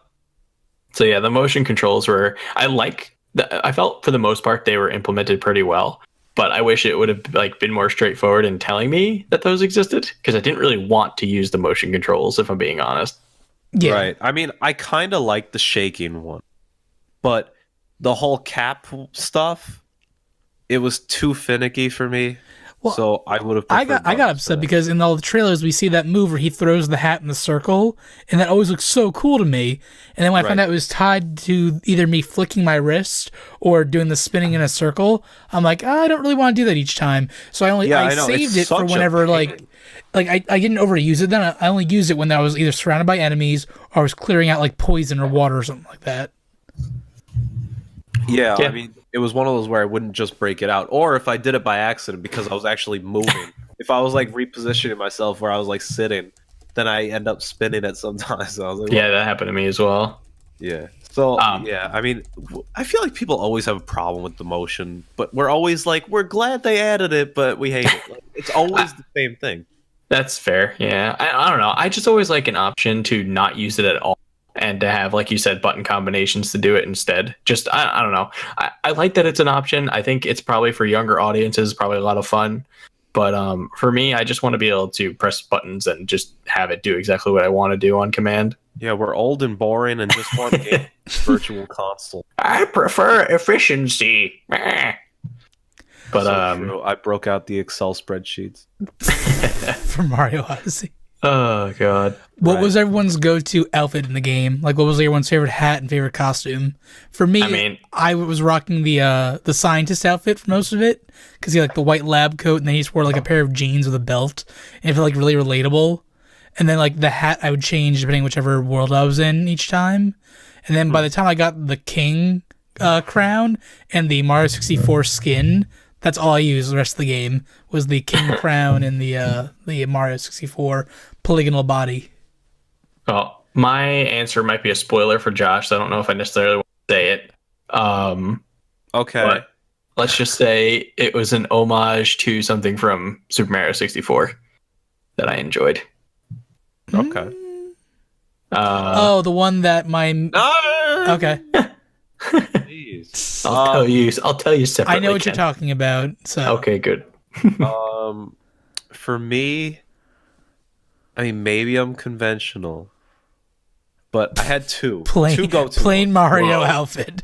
So yeah, the motion controls were, I felt for the most part they were implemented pretty well, but I wish it would have been more straightforward in telling me that those existed, because I didn't really want to use the motion controls, if I'm being honest. Yeah. Right. I mean, I kind of like the shaking one, but the whole cap stuff, it was too finicky for me. Well, so I would have. I got upset because in all the trailers we see that move where he throws the hat in the circle, and that always looks so cool to me. And then when I found out it was tied to either me flicking my wrist or doing the spinning in a circle, I'm like, I don't really want to do that each time. So I saved it for whenever I didn't overuse it. Then I only used it when I was either surrounded by enemies or I was clearing out poison or water or something like that. Yeah, I mean, it was one of those where I wouldn't just break it out, or if I did it by accident because I was actually moving. If I was repositioning myself where I was sitting, then I end up spinning it sometimes. So I was that happened to me as well. Yeah. So I mean, I feel like people always have a problem with the motion, but we're always we're glad they added it, but we hate it. It's always the same thing. That's fair. Yeah, I don't know. I just always like an option to not use it at all, and to have, like you said, button combinations to do it instead. Just, I don't know. I like that it's an option. I think it's probably for younger audiences, probably a lot of fun. But for me, I just want to be able to press buttons and just have it do exactly what I want to do on command. Yeah, we're old and boring and just want a virtual console. I prefer efficiency. But so I broke out the Excel spreadsheets. For Mario Odyssey. Oh god. What was everyone's go-to outfit in the game? Like, what was everyone's favorite hat and favorite costume? For me, I mean, I was rocking the scientist outfit for most of it because he had like the white lab coat, and then he just wore like a pair of jeans with a belt, and it felt like really relatable. And then like the hat I would change depending whichever world I was in each time. And then by the time I got the king crown and the Mario 64 skin, that's all I used the rest of the game was the king crown and the Mario 64 polygonal body. well, my answer might be a spoiler for Josh, so I don't know if I necessarily want to say it. Okay. But let's just say it was an homage to something from Super Mario 64 that I enjoyed. Okay. The one that my... No! Okay. Jeez. I'll tell you separately. I know what Ken. you're talking about. So Okay, good. For me, I mean, maybe I'm conventional, but I had two go-to plain ones. Mario Whoa. outfit.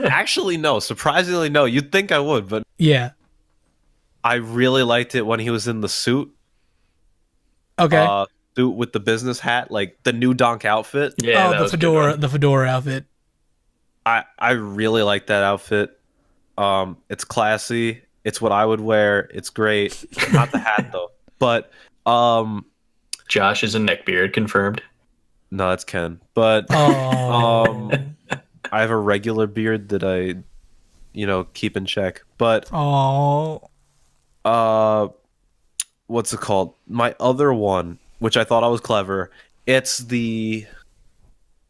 Actually, no. Surprisingly, no. You'd think I would, but Yeah. I really liked it when he was in the suit. Okay. Suit with the business hat, like the new Donk outfit. Yeah, oh, that the was a good fedora, one. the fedora outfit. I really like that outfit. It's classy. It's what I would wear. It's great. Not the hat though. But Josh is a neckbeard, confirmed. no, that's Ken. But Oh. I have a regular beard that I, keep in check. But Oh. what's it called? My other one, which I thought I was clever. It's the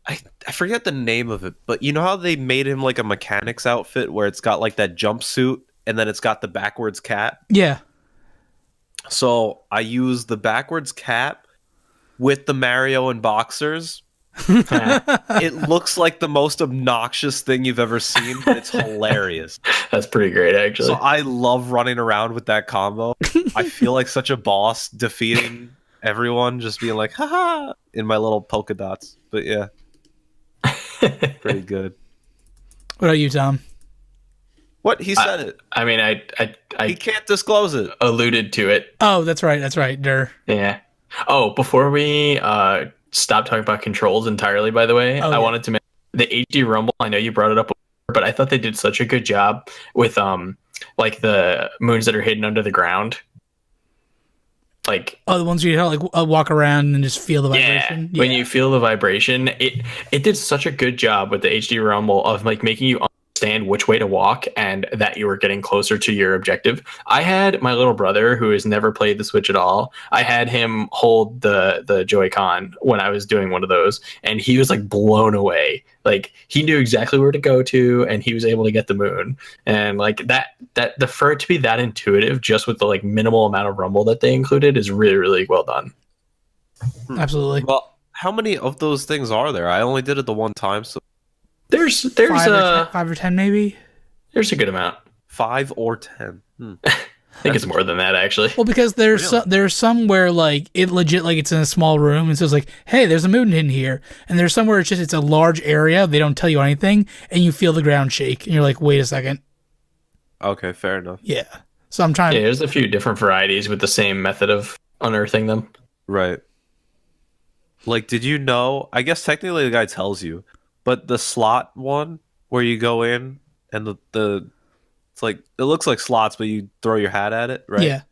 I forget the name of it, but you know how they made him like a mechanic's outfit where it's got like that jumpsuit and then it's got the backwards cap? Yeah. So I use the backwards cap with the Mario and boxers. It looks like the most obnoxious thing you've ever seen, but it's hilarious. That's pretty great, actually. So I love running around with that combo. I feel like such a boss defeating everyone, just being like, haha, in my little polka dots. But yeah, pretty good. What about you, Tom? What? He said it. I mean, I He can't disclose it. alluded to it. Oh, that's right. That's right. Dur. Yeah. Oh, before we stop talking about controls entirely, by the way, I wanted to mention the HD Rumble. I know you brought it up, but I thought they did such a good job with like the moons that are hidden under the ground. Like, Oh, the ones where you like walk around and just feel the yeah, vibration. when you feel the vibration, it did such a good job with the HD Rumble of like making you understand which way to walk and that you were getting closer to your objective. I had my little brother who has never played the Switch at all. I had him hold the Joy-Con when I was doing one of those, and he was like blown away. Like he knew exactly where to go to, and he was able to get the moon. And like that for it to be that intuitive, just with the like minimal amount of rumble that they included, is really, really well done. Absolutely. Well, how many of those things are there? I only did it the one time, so There's five or 10 maybe. there's a good amount. 5 or 10. I think it's more than that, actually. Well, because there's some where like it legit like it's in a small room and so it's like, hey, there's a moon in here, and there's somewhere it's a large area. They don't tell you anything, and you feel the ground shake, and you're like, wait a second. Okay, fair enough. Yeah. So I'm trying. Yeah, there's a few different varieties with the same method of unearthing them. Right. Like, did you know? I guess technically the guy tells you, but the slot one where you go in and the it's like it looks like slots, but you throw your hat at it, right? Yeah.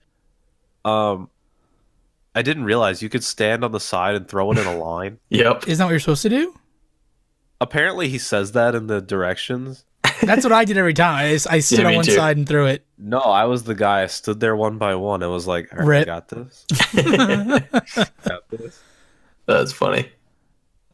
I didn't realize you could stand on the side and throw it in a line. Yep. Isn't that what you're supposed to do? Apparently, he says that in the directions. That's what I did every time. I stood on me one too. side and threw it. No, I was the guy. I stood there one by one and was like, "All right, Rip. I got this. Got this." That's funny.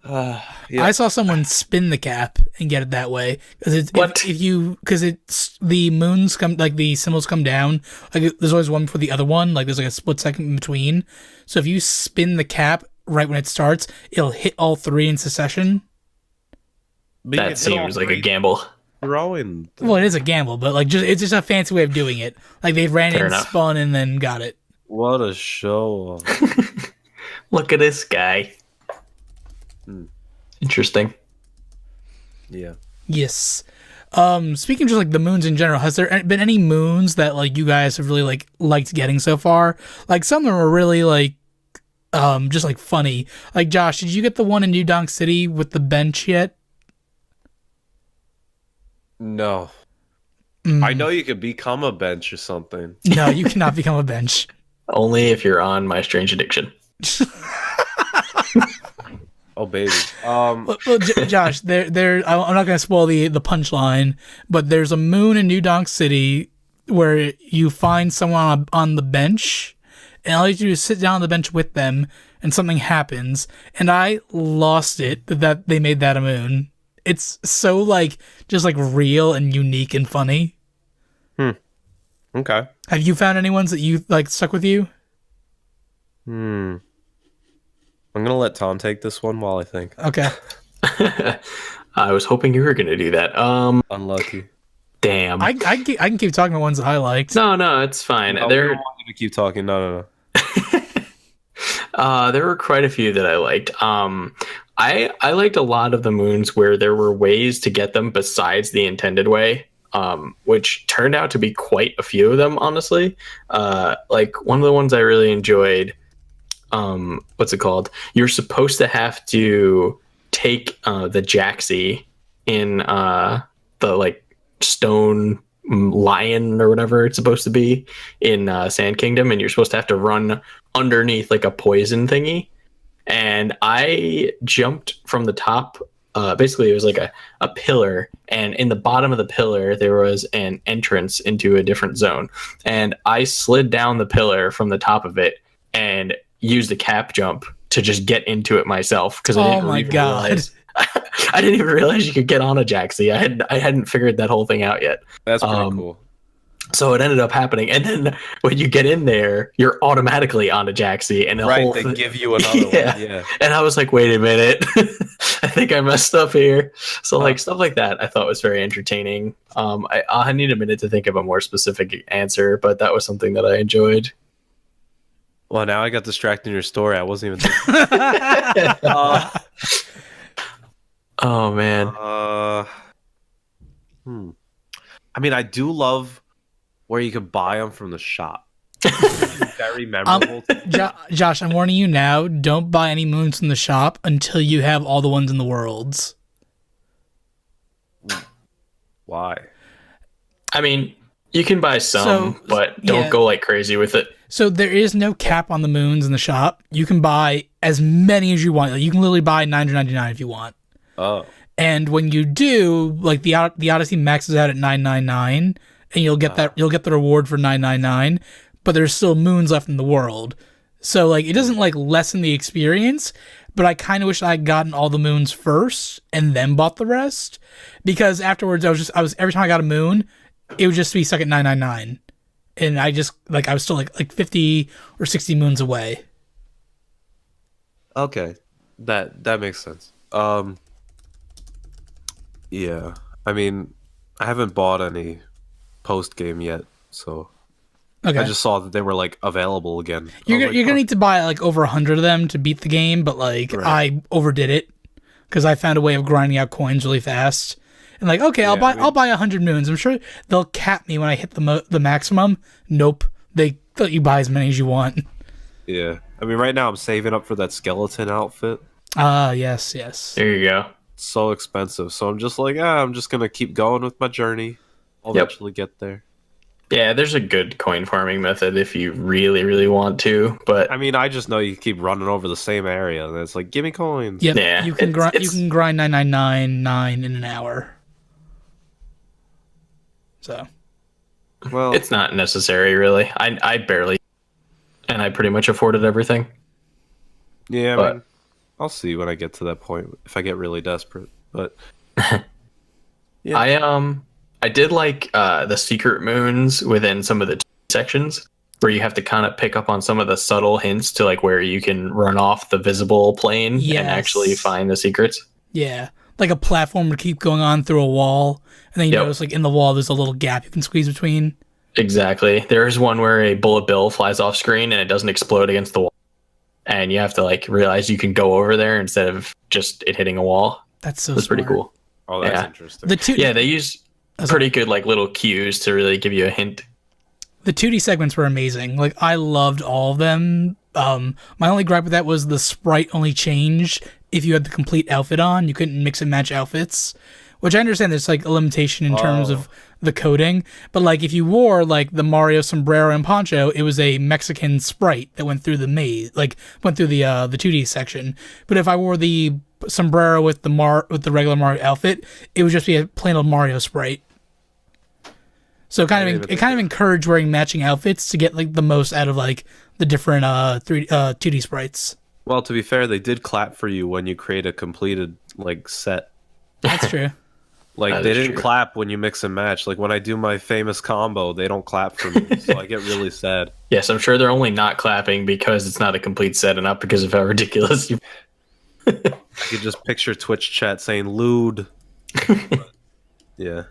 Yeah. I saw someone spin the cap and get it that way because it's the moons come, like the symbols come down, like there's always one before the other one, like there's like a split second in between. So if you spin the cap right when it starts, it'll hit all three in succession. But you can That hit seems all like a three gamble. throwing. Well, it is a gamble, but like it's just a fancy way of doing it. Like they ran Fair in, enough. spun, and then got it. What a show! Look at this guy. Interesting. Yeah. Yes. Speaking of just like the moons in general, has there been any moons that like you guys have really like liked getting so far? Like some of them are really like just like funny. Like Josh, did you get the one in New Donk City with the bench yet? No. I know you could become a bench or something. No, you cannot become a bench. Only if you're on My Strange Addiction. Oh baby. Well, Josh, I'm not gonna spoil the punchline, but there's a moon in New Donk City where you find someone on the bench, and all you do is sit down on the bench with them, and something happens. And I lost it that they made that a moon. It's so like just like real and unique and funny. Okay. Have you found any ones that you like stuck with you? I'm gonna let Tom take this one while I think. Okay. I was hoping you were going to do that. Unlucky. Damn. I can keep talking about ones that I liked. No, it's fine. No, we don't want you to keep talking. No. There were quite a few that I liked. I liked a lot of the moons where there were ways to get them besides the intended way, which turned out to be quite a few of them, honestly. Like one of the ones I really enjoyed, what's it called? You're supposed to have to take the Jaxie in the like stone lion or whatever it's supposed to be in Sand Kingdom, and you're supposed to have to run underneath like a poison thingy. And I jumped from the top. Basically, it was like a pillar, and in the bottom of the pillar, there was an entrance into a different zone. And I slid down the pillar from the top of it and used a cap jump to just get into it myself because I didn't realize. I didn't even realize you could get on a Jaxie. I hadn't figured that whole thing out yet. That's pretty cool. So it ended up happening, and then when you get in there, you're automatically on a Jaxie, and they give you another one. Yeah. And I was like, wait a minute, I think I messed up here. So like stuff like that, I thought was very entertaining. I need a minute to think of a more specific answer, but that was something that I enjoyed. Well, now I got distracted in your story. I wasn't even thinking. Oh man. I mean, I do love where you can buy them from the shop. Very memorable. Josh, I'm warning you now. Don't buy any moons from the shop until you have all the ones in the worlds. Why? I mean, you can buy some, but don't go like crazy with it. So there is no cap on the moons in the shop. You can buy as many as you want. Like, you can literally buy $9.99 if you want. Oh. And when you do, like the Odyssey maxes out at $9.99, and you'll get the reward for $9.99. But there's still moons left in the world, so like it doesn't like lessen the experience. But I kind of wish I had gotten all the moons first and then bought the rest, because afterwards I was every time I got a moon, it would just be stuck at $9.99, and I was still like 50 or 60 moons away. Okay, that makes sense. Yeah, I mean, I haven't bought any post game yet, so okay. I just saw that they were like available again. You're gonna need to buy like over 100 of them to beat the game, but like I overdid it because I found a way of grinding out coins really fast. And like, okay, I'll buy 100 moons. I'm sure they'll cap me when I hit the maximum. Nope, they let you buy as many as you want. Yeah, I mean, right now I'm saving up for that skeleton outfit. Yes. There you go. It's so expensive, so I'm just like, I'm just gonna keep going with my journey. I'll eventually get there. Yeah, there's a good coin farming method if you really, really want to. But I mean, I just know you keep running over the same area, and it's like, give me coins. Yep. Yeah, you can grind 999 in an hour. So, well, it's not necessary, really. I barely, and I pretty much afforded everything. Yeah, I mean, I'll see when I get to that point if I get really desperate. But yeah. I did like the secret moons within some of the sections where you have to kind of pick up on some of the subtle hints to like where you can run off the visible plane and actually find the secrets. Yeah, like a platform to keep going on through a wall, and then you notice like in the wall there's a little gap you can squeeze between. Exactly. There's one where a bullet bill flies off screen and it doesn't explode against the wall, and you have to like realize you can go over there instead of just it hitting a wall. That's pretty cool. Oh, that's interesting. They use pretty good like little cues to really give you a hint. The 2D segments were amazing. Like I loved all of them. My only gripe with that was the sprite only changed if you had the complete outfit on. You couldn't mix and match outfits, which I understand there's like a limitation in terms of the coding. But like if you wore like the Mario sombrero and poncho, it was a Mexican sprite that went through the maze, like went through the 2D section. But if I wore the sombrero with the regular Mario outfit, it would just be a plain old Mario sprite. So it kind of encouraged wearing matching outfits to get like the most out of like the different 2D sprites. Well, to be fair, they did clap for you when you create a completed like set. That's true. Like they didn't clap when you mix and match. Like when I do my famous combo, they don't clap for me, so I get really sad. Yes, I'm sure they're only not clapping because it's not a complete set and not because of how ridiculous you. I could just picture Twitch chat saying "lewd." Yeah.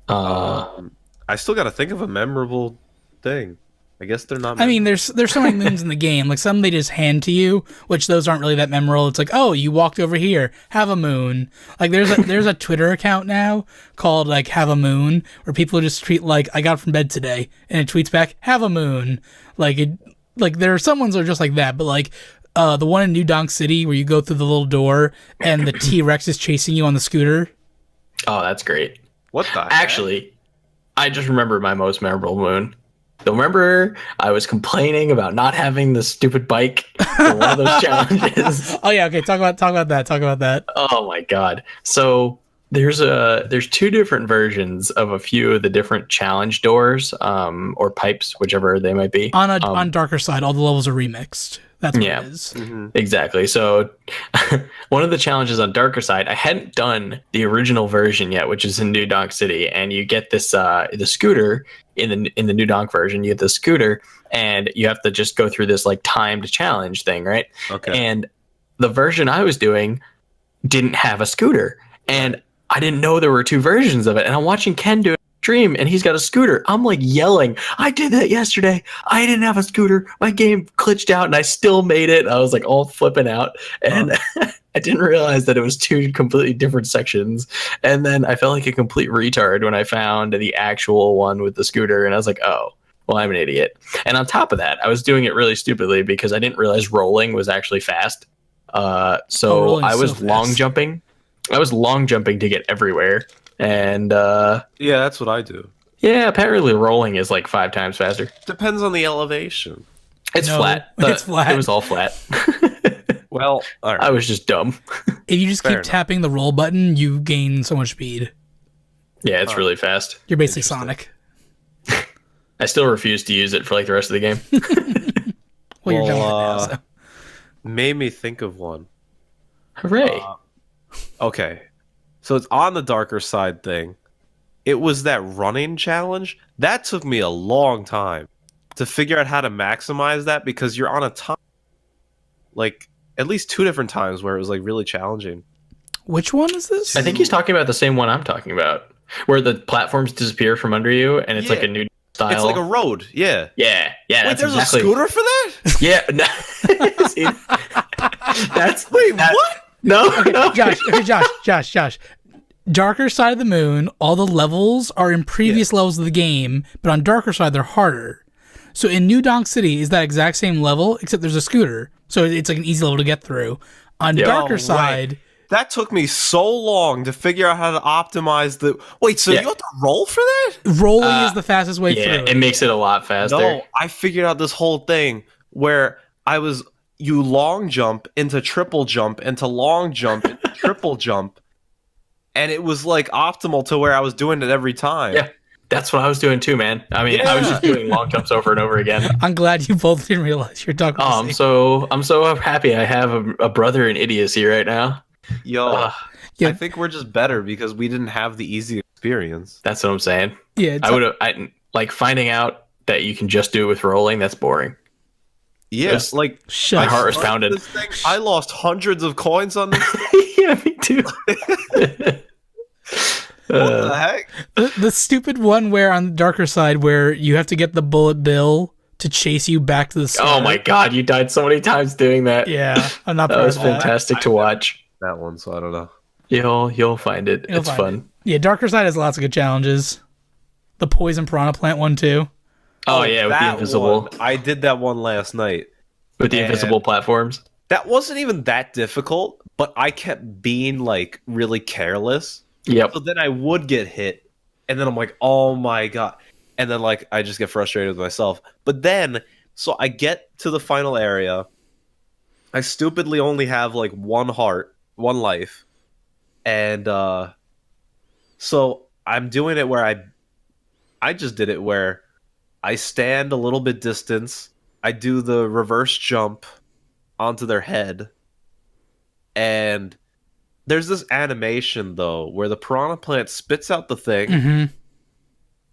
I still got to think of a memorable thing. I guess they're not. I mean, there's so many moons in the game. Like some they just hand to you, which those aren't really that memorable. It's like, oh, you walked over here, have a moon. Like there's a Twitter account now called like Have a Moon, where people just tweet like, I got from bed today, and it tweets back, have a moon. Like there are some ones that are just like that, but like the one in New Donk City where you go through the little door and the T-Rex is chasing you on the scooter. Oh, that's great. What the heck? Actually, I just remembered my most memorable moon. So remember, I was complaining about not having the stupid bike for one of those challenges. Oh yeah, okay. Talk about that. Oh my god! So there's two different versions of a few of the different challenge doors, or pipes, whichever they might be. On Darker Side, all the levels are remixed. That's what it is. Mm-hmm. Exactly. So one of the challenges on Darker Side, I hadn't done the original version yet, which is in New Donk City, and you get this the scooter in the New Donk version. You get the scooter, and you have to just go through this like timed challenge thing, right? Okay. And the version I was doing didn't have a scooter, and I didn't know there were two versions of it. And I'm watching Ken do it stream and he's got a scooter. I'm like yelling, I did that yesterday. I didn't have a scooter. My game glitched out and I still made it. I was like all flipping out. And I didn't realize that it was two completely different sections. And then I felt like a complete retard when I found the actual one with the scooter. And I was like, oh, well, I'm an idiot. And on top of that, I was doing it really stupidly because I didn't realize rolling was actually fast. So I was long jumping. I was long jumping to get everywhere. And yeah, that's what I do. Yeah, apparently rolling is like 5 times faster. Depends on the elevation. It's flat. It's flat. It was all flat. Well, all right. I was just dumb. If you just keep tapping the roll button, you gain so much speed. Yeah, it's really fast. You're basically Sonic. I still refuse to use it for like the rest of the game. Well, you're done with it now, so. Made me think of one. Hooray. Okay. So it's on the Darker Side thing. It was that running challenge. That took me a long time to figure out how to maximize that because you're on a time. Like, at least 2 different times where it was like really challenging. Which one is this? I think he's talking about the same one I'm talking about. Where the platforms disappear from under you and it's like a new style. It's like a road, yeah. Yeah. Wait, there's a scooter for that? Yeah. No. See, what? No, okay, no. Josh. Darker Side of the Moon, all the levels are in previous levels of the game, but on Darker Side, they're harder. So in New Donk City is that exact same level, except there's a scooter. So it's like an easy level to get through. On Darker Side... That took me so long to figure out how to optimize the... Wait, so you have to roll for that? Rolling is the fastest way through. Yeah, it makes it a lot faster. No, I figured out this whole thing where you long jump into triple jump into long jump into triple jump, and it was like optimal to where I was doing it every time. Yeah, that's what I was doing too, man. I mean, I was just doing long jumps over and over again. I'm glad you both didn't realize you're talking. Oh, I'm so happy I have a brother in idiocy right now. Yo, I think we're just better because we didn't have the easy experience. That's what I'm saying. Yeah, I like finding out that you can just do it with rolling. That's boring. Yes, like my heart was pounded. I lost hundreds of coins on this. Yeah, me too. What the heck? The stupid one where on the Darker Side where you have to get the bullet bill to chase you back to the start. Oh my god, you died so many times doing that. Yeah, I'm not. That was fantastic to watch. That one, so I don't know. You'll find it. It's fun. Yeah, Darker Side has lots of good challenges. The poison piranha plant one too. Oh yeah, with the that invisible, one. I did that one last night. with the And invisible platforms. that wasn't even that difficult, but I kept being like really careless. Yep. So then I would get hit, and then I'm like, oh my god. And then like I just get frustrated with myself. But then so I get to the final area. I stupidly only have like one heart, one life. And so I'm doing it where I just did it where I stand a little bit distance. I do the reverse jump onto their head. And there's this animation though where the piranha plant spits out the thing Mm-hmm.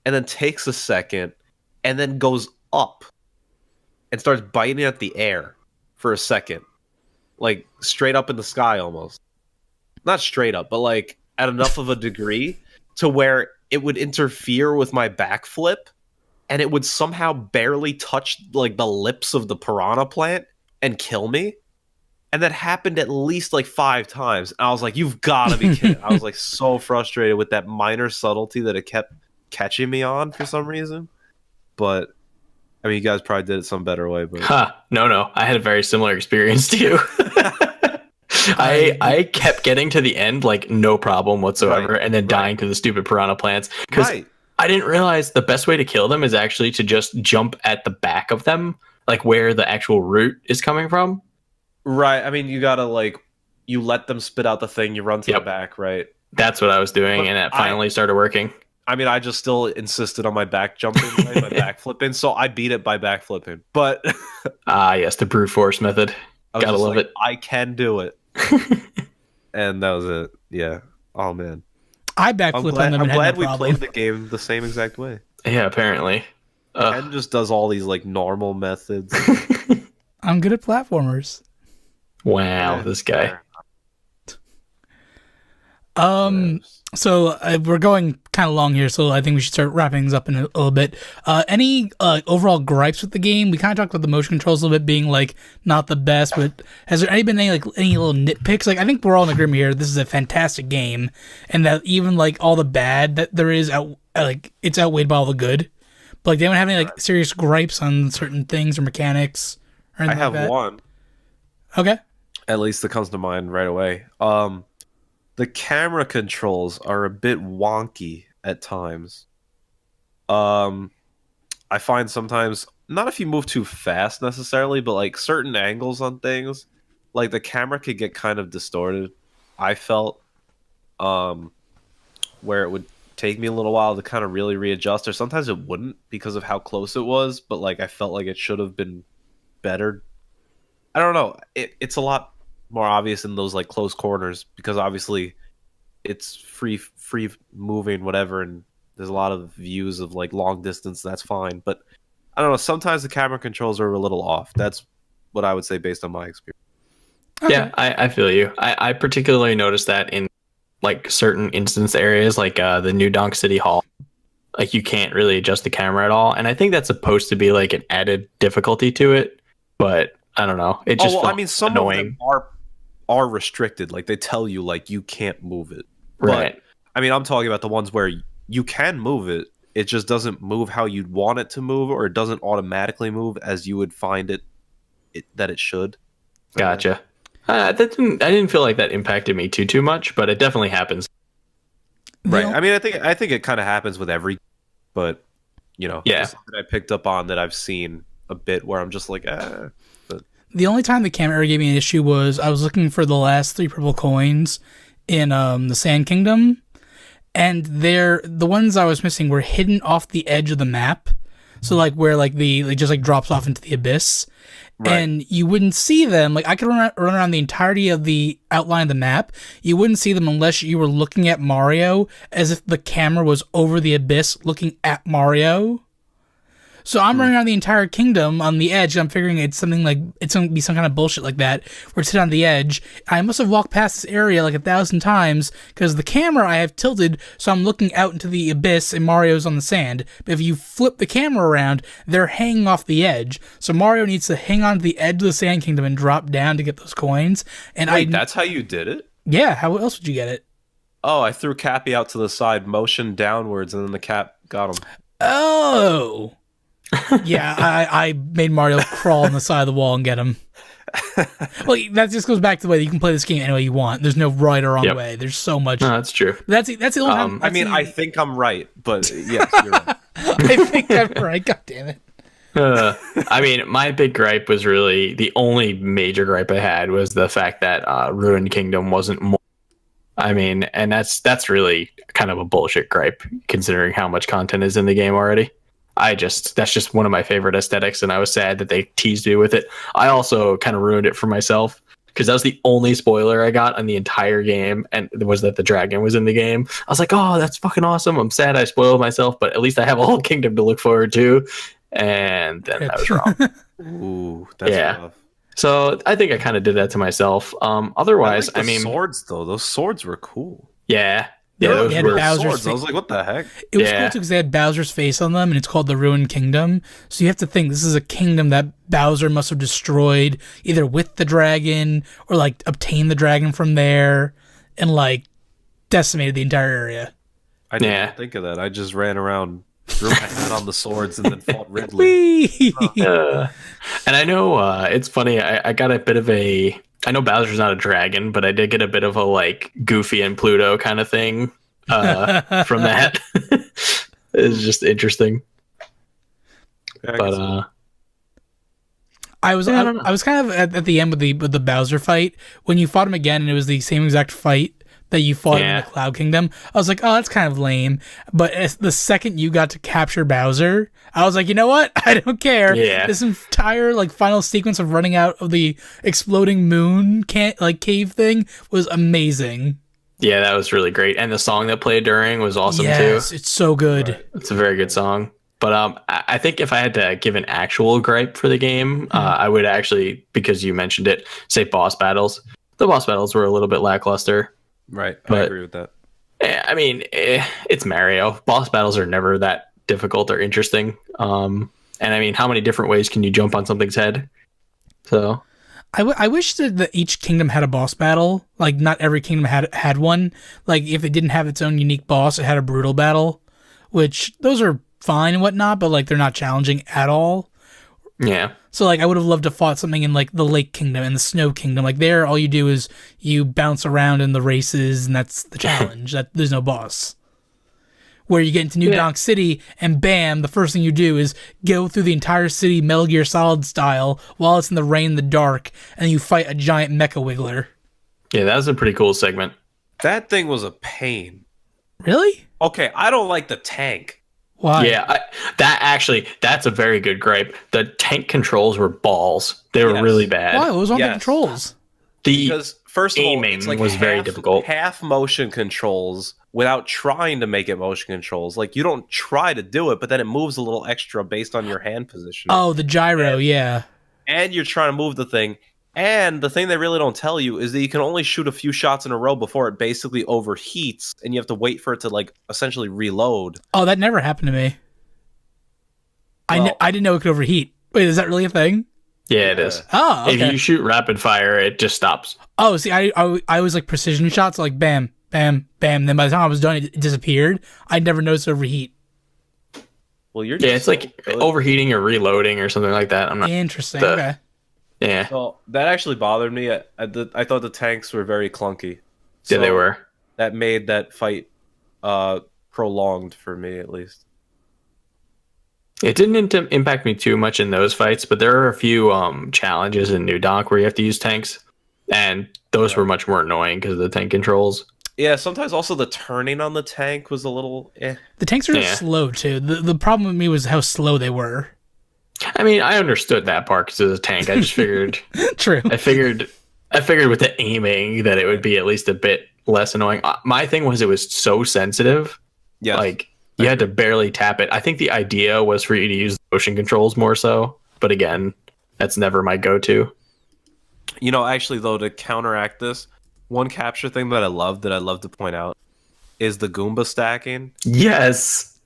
and then takes a second and then goes up and starts biting at the air for a second. Like straight up in the sky almost. Not straight up, but like at enough of a degree to where it would interfere with my backflip and it would somehow barely touch like the lips of the piranha plant and kill me. And that happened at least like 5 times. I was like, you've got to be kidding. I was like so frustrated with that minor subtlety that it kept catching me on for some reason. But I mean, you guys probably did it some better way. But No. I had a very similar experience to you. I kept getting to the end like no problem whatsoever, and then dying to the stupid piranha plants because I didn't realize the best way to kill them is actually to just jump at the back of them, like where the actual root is coming from. Right. I mean, you gotta like you let them spit out the thing, you run to the back, right? That's what I was doing, But and it finally started working. I mean, I just still insisted on my back jumping, right? My back flipping, so I beat it by back flipping. But Yes, the brute force method. Gotta love it. I can do it. And that was it. Yeah. Oh man. I backflipped on them. I'm and glad had no we problem. played the game the same exact way. Yeah, apparently. Ken just does all these like normal methods. I'm good at platformers. Wow, this guy. So we're going kind of long here, so I think we should start wrapping things up in a little bit. Any overall gripes with the game? We kind of talked about the motion controls a little bit being like not the best, but has there been any little nitpicks? Like I think we're all in agreement here. This is a fantastic game, and that even like all the bad that there is, it's outweighed by all the good. But like, they don't have any like serious gripes on certain things or mechanics or anything I have like that? one. Okay. At least that comes to mind right away. The camera controls are a bit wonky at times. I find sometimes, not if you move too fast necessarily, but like certain angles on things, like the camera could get kind of distorted. I felt, where it would take me a little while to kind of really readjust, or sometimes it wouldn't because of how close it was, but like I felt like it should have been better. I don't know. It's a lot more obvious in those like close corners because obviously it's free moving whatever, and there's a lot of views of like long distance. That's fine, but I don't know. Sometimes the camera controls are a little off. That's what I would say based on my experience. Okay. Yeah, I feel you. I particularly noticed that in like certain instance areas, like the New Donk City Hall. Like you can't really adjust the camera at all, and I think that's supposed to be like an added difficulty to it, but I don't know. It just I mean, some annoying. of them are restricted. Like they tell you, like you can't move it. Right. But, I mean, I'm talking about the ones where you can move it. It just doesn't move how you'd want it to move, or it doesn't automatically move as you would find it that it should. Gotcha. I didn't feel like that impacted me too much, but it definitely happens. Right. I mean, I think it kind of happens with every, but Yeah. it's something I picked up on that I've seen a bit where I'm just like, But The only time the camera gave me an issue was I was looking for the last 3 purple coins in the Sand Kingdom, and the ones I was missing were hidden off the edge of the map. So like where like it just like drops off into the abyss. Right. And you wouldn't see them. Like I could run around the entirety of the outline of the map. You wouldn't see them unless you were looking at Mario as if the camera was over the abyss looking at Mario. So I'm running around the entire kingdom on the edge. I'm figuring it's something like it's going to be some kind of bullshit like that, where it's on the edge. I must have walked past this area like 1,000 times because the camera I have tilted, so I'm looking out into the abyss and Mario's on the sand. But if you flip the camera around, they're hanging off the edge. So Mario needs to hang on to the edge of the Sand Kingdom and drop down to get those coins. And wait, that's how you did it? Yeah. How else would you get it? Oh, I threw Cappy out to the side, motioned downwards, and then the cap got him. Oh. Yeah, I made Mario crawl on the side of the wall and get him. Well, that just goes back to the way that you can play this game any way you want. There's no right or wrong way. There's so much. No, that's true. That's the only time. I mean, I think I'm right, but yes, you're right. I think I'm right. God damn it. I mean, my big gripe was really the only major gripe I had was the fact that Ruined Kingdom wasn't more. I mean, and that's really kind of a bullshit gripe considering how much content is in the game already. That's just one of my favorite aesthetics, and I was sad that they teased me with it. I also kind of ruined it for myself because that was the only spoiler I got on the entire game, and it was that the dragon was in the game. I was like, oh, that's fucking awesome. I'm sad I spoiled myself, but at least I have a whole kingdom to look forward to. And then I was wrong. Ooh, that's rough. So I think I kind of did that to myself. Otherwise, I mean, swords though. Those swords were cool. Yeah. Yeah, those they were had Bowser's swords. I was like, what the heck? It was cool too because they had Bowser's face on them, and it's called the Ruined Kingdom. So you have to think this is a kingdom that Bowser must have destroyed, either with the dragon or like obtained the dragon from there, and like decimated the entire area. I didn't think of that. I just ran around, threw my hat on the swords, and then fought Ridley. And I know it's funny. I got a bit of a. I know Bowser's not a dragon, but I did get a bit of a like Goofy and Pluto kind of thing from that. It's just interesting. But I was kind of at the end with the Bowser fight when you fought him again, and it was the same exact fight that you fought in the Cloud Kingdom. I was like, oh, that's kind of lame. But the second you got to capture Bowser, I was like, you know what? I don't care. Yeah. This entire like final sequence of running out of the exploding moon cave thing was amazing. Yeah, that was really great. And the song that played during was awesome too. Yes, it's so good. Right. It's a very good song. But I think if I had to give an actual gripe for the game, I would actually, because you mentioned it, say boss battles. The boss battles were a little bit lackluster. Right, but, I agree with that. I mean, it's Mario. Boss battles are never that difficult or interesting. And I mean, how many different ways can you jump on something's head? So, I wish that each kingdom had a boss battle. Like, not every kingdom had one. Like, if it didn't have its own unique boss, it had a brutal battle, which those are fine and whatnot, but like they're not challenging at all. Yeah. So like I would have loved to fought something in like the Lake Kingdom and the Snow Kingdom. Like there, all you do is you bounce around in the races, and that's the challenge. That there's no boss. Where you get into New Donk City, and bam, the first thing you do is go through the entire city Metal Gear Solid style while it's in the rain, the dark, and you fight a giant mecha wiggler. Yeah, that was a pretty cool segment. That thing was a pain. Really? Okay, I don't like the tank. Why? Yeah, that's a very good gripe. The tank controls were balls. They were really bad. Why? What was wrong with the controls? Because first of all, aiming it's like was very difficult. Half motion controls without trying to make it motion controls. Like you don't try to do it, but then it moves a little extra based on your hand position. Oh, the gyro, yeah. And you're trying to move the thing. And the thing they really don't tell you is that you can only shoot a few shots in a row before it basically overheats, and you have to wait for it to like essentially reload. Oh, that never happened to me. Well, I didn't know it could overheat. Wait, is that really a thing? Yeah, it is. Oh, okay. If you shoot rapid fire, it just stops. Oh, see, I was like precision shots, like bam, bam, bam. Then by the time I was done, it disappeared. I never noticed overheat. Well, you're it's like overheating or reloading or something like that. I'm not interesting. Okay. Yeah. So that actually bothered me. I thought the tanks were very clunky. So yeah, they were. That made that fight prolonged for me, at least. It didn't impact me too much in those fights, but there are a few challenges in New Donk where you have to use tanks, and those were much more annoying because of the tank controls. Yeah, sometimes also the turning on the tank was a little The tanks are slow, too. The problem with me was how slow they were. I mean, I understood that part because it was a tank. I just figured... True. I figured with the aiming that it would be at least a bit less annoying. My thing was it was so sensitive. Yeah. Like, you had to barely tap it. I think the idea was for you to use motion controls more so. But again, that's never my go-to. You know, actually, though, to counteract this, one capture thing that I love to point out is the Goomba stacking. Yes.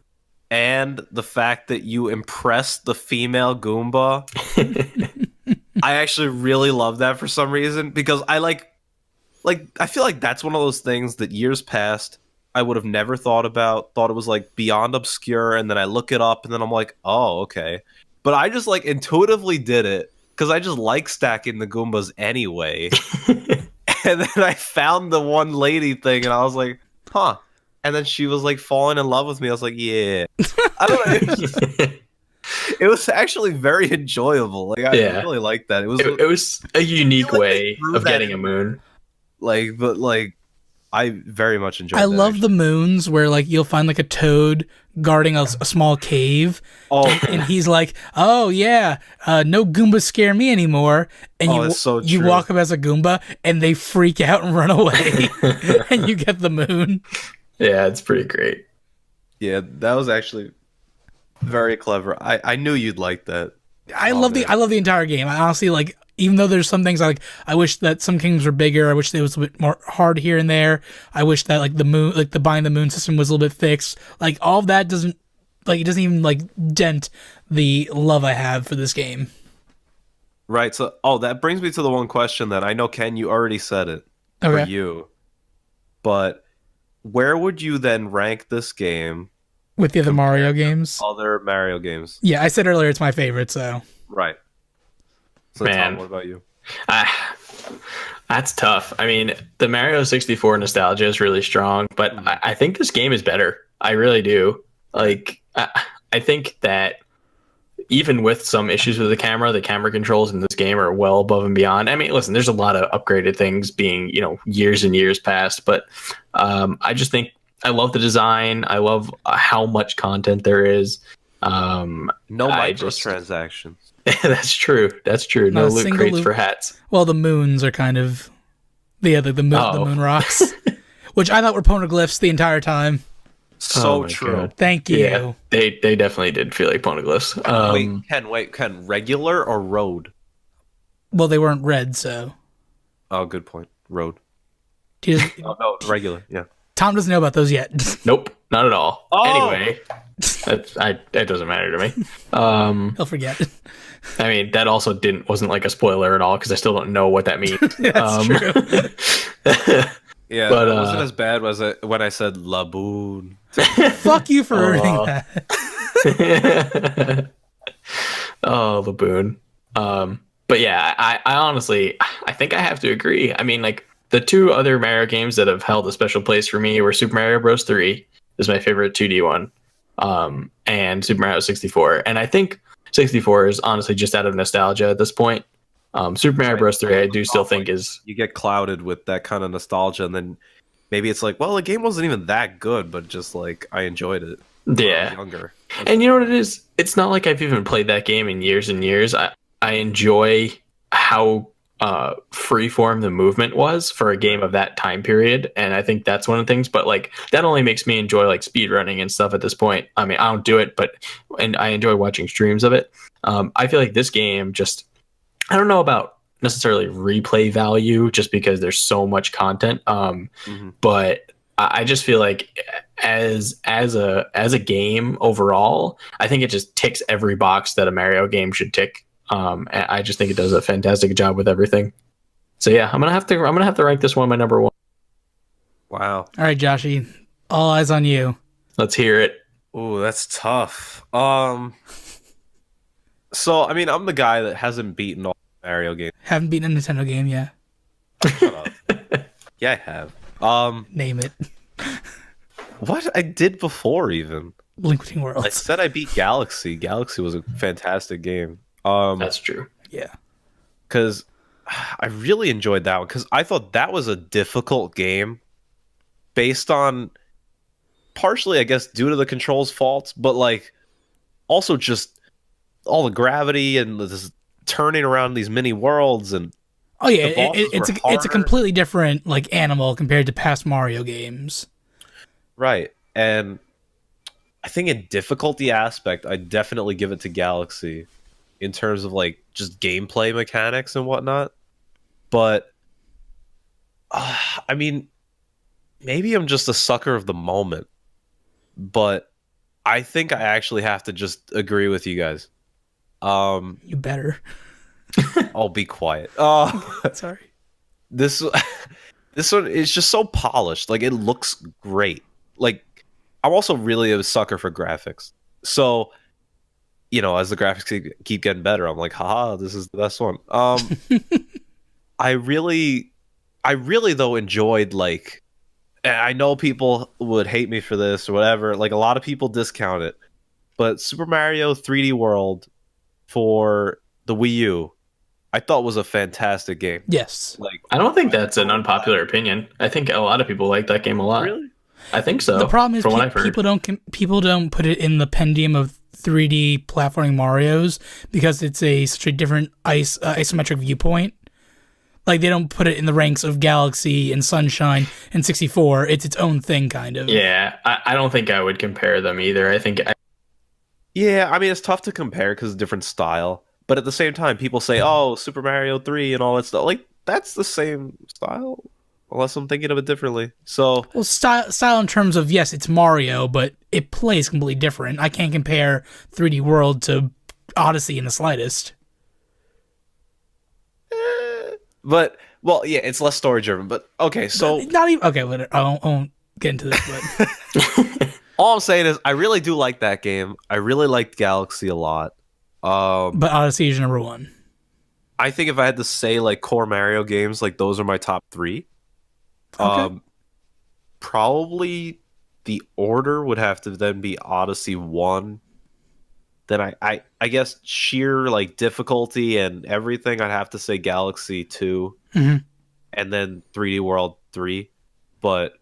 And the fact that you impress the female Goomba. I actually really love that for some reason, because I I feel like that's one of those things that years past, I would have never thought it was like beyond obscure, and then I look it up and then I'm like, oh, okay. But I just like intuitively did it because I just like stacking the Goombas anyway. And then I found the one lady thing and I was like, huh. And then she was like falling in love with me. I was like, yeah. I don't know. It was actually very enjoyable. Like I really liked that. It was a unique way of getting a moon. But I very much enjoyed I that. love the moons where like you'll find like a toad guarding a small cave. Oh, and he's like, "Oh yeah, no Goombas scare me anymore." And you walk up as a Goomba, and they freak out and run away, and you get the moon. Yeah, it's pretty great. Yeah, that was actually very clever. I knew you'd like that. I love the entire game. I honestly like. Even though there's some things I wish that some games were bigger. I wish it was a bit more hard here and there. I wish that like the moon, like the buying the moon system was a little bit fixed. Like all of that doesn't even like dent the love I have for this game. Right. So, that brings me to the one question that I know, Ken, you already said it for you, but where would you then rank this game with the other Mario games? Other Mario games. Yeah, I said earlier it's my favorite. So right. So man, Tom, what about you? That's tough. I mean, the Mario 64 nostalgia is really strong, but I think this game is better. I really do. Like, I think that even with some issues with the camera controls in this game are well above and beyond. I mean, listen, there's a lot of upgraded things being, years and years past, but I just think I love the design. I love how much content there is. No microtransactions. That's true. No loot crates for hats. Well, the moons are kind of the moon rocks, which I thought were poneglyphs the entire time. So true. God. Thank you. Yeah, they definitely did feel like poneglyphs. Ken, regular or road? Well, they weren't red, so. Oh, good point. Road. No, regular. Yeah. Tom doesn't know about those yet. Nope, not at all. Oh! Anyway, that doesn't matter to me. He'll forget. I mean, that also wasn't like a spoiler at all because I still don't know what that means. That's true. Yeah, but it wasn't as bad as when I said Laboon. Fuck you for ruining that. Oh, Laboon. But yeah, I honestly, I think I have to agree. I mean, like the two other Mario games that have held a special place for me were Super Mario Bros. 3 is my favorite 2D one, and Super Mario 64. And I think 64 is honestly just out of nostalgia at this point. Super Mario Bros. 3 I do still think is... You get clouded with that kind of nostalgia, and then maybe it's like, well, the game wasn't even that good, but just like, I enjoyed it when I was younger. And you know what it is? It's not like I've even played that game in years and years. I enjoy how freeform the movement was for a game of that time period, and I think that's one of the things, but like that only makes me enjoy like speedrunning and stuff at this point. I mean, I don't do it, and I enjoy watching streams of it. I feel like this game just, I don't know about necessarily replay value just because there's so much content, but I just feel like as a game overall, I think it just ticks every box that a Mario game should tick. And I just think it does a fantastic job with everything. So yeah, I'm gonna have to rank this one my number one. Wow. All right, Joshy, all eyes on you. Let's hear it. Ooh, that's tough. So I mean, I'm the guy that hasn't beaten all Mario games. Haven't beaten a Nintendo game yet. Shut up. Yeah, I have. Name it. What I did before even. Link Between Worlds. I said I beat Galaxy. Galaxy was a fantastic game. That's true. Yeah. Because I really enjoyed that one because I thought that was a difficult game based on partially, I guess, due to the controls faults, but like also just all the gravity and this turning around these mini worlds and it's a completely different like animal compared to past Mario games. Right. And I think in difficulty aspect, I definitely give it to Galaxy in terms of like just gameplay mechanics and whatnot. But I mean, maybe I'm just a sucker of the moment, but I think I actually have to just agree with you guys. You better. I'll be quiet. Sorry. This one is just so polished. Like it looks great. like, I'm also really a sucker for graphics. So, as the graphics keep getting better, I'm like, haha, this is the best one. I really though enjoyed, like, and I know people would hate me for this or whatever. Like, a lot of people discount it, but Super Mario 3D World for the Wii U, I thought was a fantastic game. Yes. Like, I don't think that's an unpopular opinion. I think a lot of people like that game a lot. Really? I think so. The problem is from what I've heard. people don't put it in the pendium of 3D platforming Marios because it's such a different isometric viewpoint. Like, they don't put it in the ranks of Galaxy and Sunshine and 64. It's its own thing, kind of. Yeah, I don't think I would compare them either. Yeah, I mean, it's tough to compare because of different style. But at the same time, people say, oh, Super Mario 3 and all that stuff. Like, that's the same style, unless I'm thinking of it differently. So, well, style in terms of, yes, it's Mario, but it plays completely different. I can't compare 3D World to Odyssey in the slightest. But, well, yeah, it's less story driven. But okay, so not even okay. But I won't get into this. But all I'm saying is, I really do like that game. I really liked Galaxy a lot. But Odyssey is your number one. I think if I had to say, like, core Mario games, like, those are my top 3. Okay. Probably the order would have to then be Odyssey 1. Then I guess sheer, like, difficulty and everything, I'd have to say Galaxy 2. Mm-hmm. And then 3D World 3. But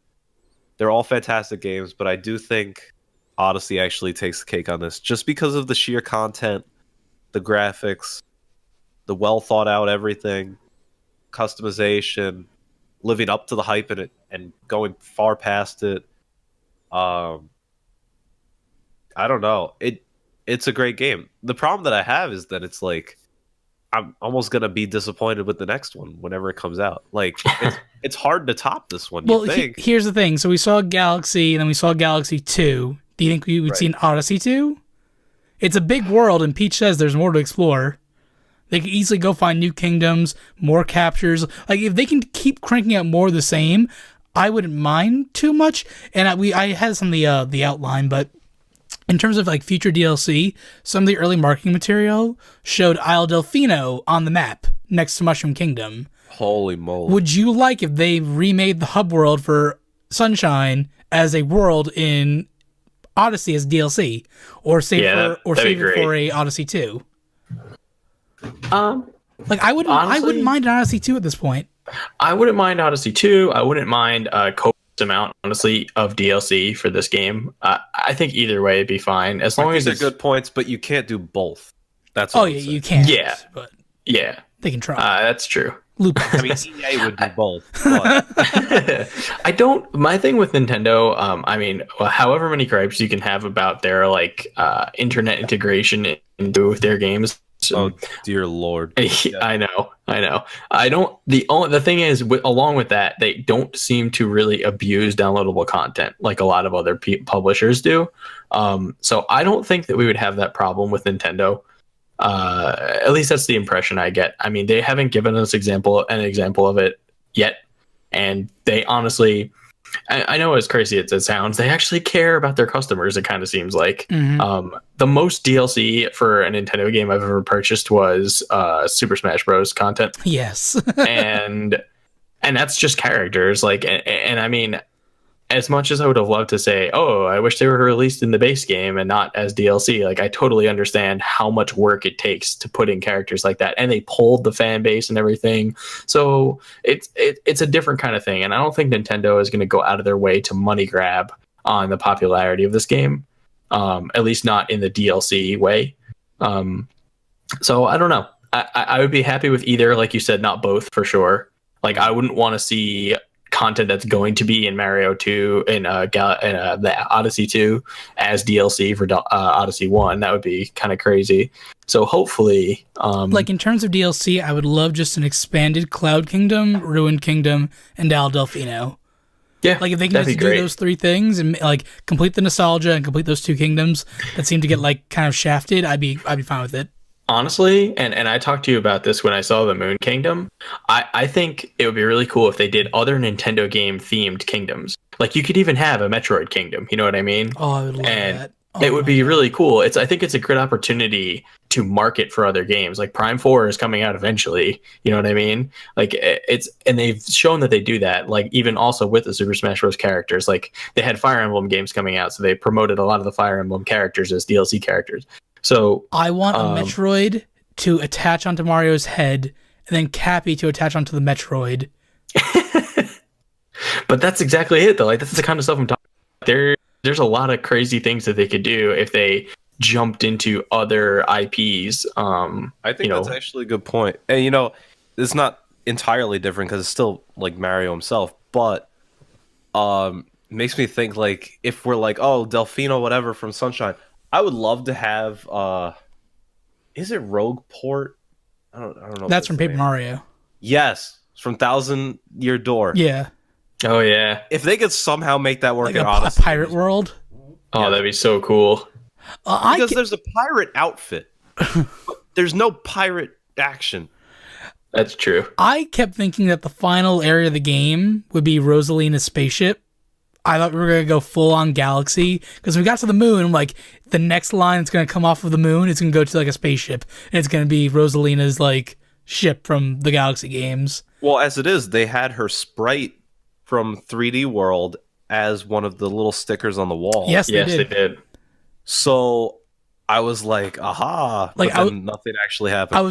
they're all fantastic games, but I do think Odyssey actually takes the cake on this, just because of the sheer content, the graphics, the well thought out everything, customization, living up to the hype in it and going far past it. I don't know. It's a great game. The problem that I have is that it's like, I'm almost gonna be disappointed with the next one whenever it comes out. Like, it's hard to top this one. Well, you think? Here's the thing. So we saw Galaxy, and then we saw Galaxy 2. Do you think we would see an Odyssey 2? It's a big world, and Peach says there's more to explore. They could easily go find new kingdoms, more captures. Like, if they can keep cranking out more of the same, I wouldn't mind too much. And I had some of the outline, but in terms of, like, future DLC, some of the early marketing material showed Isle Delfino on the map next to Mushroom Kingdom. Holy moly! Would you like if they remade the hub world for Sunshine as a world in Odyssey as DLC, or save it for a Odyssey 2? Like, I wouldn't mind an Odyssey 2 at this point. I wouldn't mind Odyssey 2. I wouldn't mind a copious amount, honestly, of DLC for this game. I think either way it'd be fine, as long as these are good points. But you can't do both. That's you can. Yeah, but yeah, they can try. That's true. I mean, EA would do both. But I don't. My thing with Nintendo, I mean, however many gripes you can have about their, like, internet integration into their games. Oh dear Lord! I know. I don't. The thing is, along with that, they don't seem to really abuse downloadable content like a lot of other publishers do. So I don't think that we would have that problem with Nintendo. At least that's the impression I get. I mean, they haven't given us an example of it yet, and they honestly, I know as crazy as it sounds, they actually care about their customers. It kind of seems like. Mm-hmm. The most DLC for a Nintendo game I've ever purchased was Super Smash Bros. Content. Yes, and that's just characters. Like, and I mean, as much as I would have loved to say, oh, I wish they were released in the base game and not as DLC, like, I totally understand how much work it takes to put in characters like that. And they pulled the fan base and everything. So it's a different kind of thing. And I don't think Nintendo is going to go out of their way to money grab on the popularity of this game. At least not in the DLC way. So I don't know. I would be happy with either, like you said, not both for sure. Like, I wouldn't want to see content that's going to be in Mario 2 and the Odyssey 2 as DLC for Odyssey 1. That would be kind of crazy. So hopefully, like, in terms of DLC, I would love just an expanded Cloud Kingdom, Ruined Kingdom, and Isle Delfino. Yeah, like, if they can just do those three things and, like, complete the nostalgia and complete those two kingdoms that seem to get, like, kind of shafted, I'd be fine with it. honestly, and I talked to you about this when I saw the Moon Kingdom. I think it would be really cool if they did other Nintendo game themed kingdoms. Like you could even have a Metroid Kingdom. You know what I mean? Oh, I would love And that. Oh, it would be really cool. I think it's a good opportunity to market for other games. Like Prime 4 is coming out eventually. You know what I mean? Like and they've shown that they do that. Like even also with the Super Smash Bros. Characters, like they had Fire Emblem games coming out, so they promoted a lot of the Fire Emblem characters as DLC characters. So I want a Metroid to attach onto Mario's head, and then Cappy to attach onto the Metroid. But that's exactly it, though. Like that's the kind of stuff I'm talking about. There's a lot of crazy things that they could do if they jumped into other IPs. I think that's actually a good point. And it's not entirely different because it's still like Mario himself, but makes me think like if we're like, oh, Delfino whatever from Sunshine, I would love to have is it Rogue Port? I don't know. That's from Paper Mario. Yes, it's from Thousand Year Door. Yeah. Oh yeah. If they could somehow make that work like in a Odyssey, pirate world. Oh, that'd be so cool. Because there's a pirate outfit, but there's no pirate action. That's true. I kept thinking that the final area of the game would be Rosalina's spaceship. I thought we were going to go full on galaxy because we got to the moon. Like the next line that's going to come off of the moon, it's going to go to like a spaceship, and it's going to be Rosalina's like ship from the Galaxy games. Well, as it is, they had her sprite from 3D World as one of the little stickers on the wall. Yes, they did. So I was like, aha! Like but then nothing actually happened. I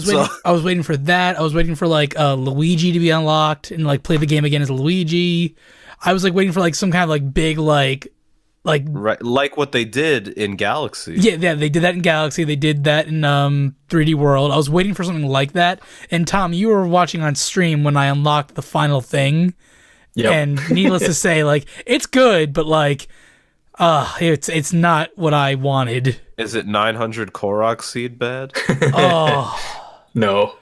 was waiting for that. I was waiting for like Luigi to be unlocked and like play the game again as Luigi. I was like waiting for like some kind of like big like right, like what they did in Galaxy. Yeah, they did that in Galaxy. They did that in 3D World. I was waiting for something like that. And Tom, you were watching on stream when I unlocked the final thing. Yep. And needless to say, like it's good, but like it's not what I wanted. Is it 900 Korok seed bad? Oh no.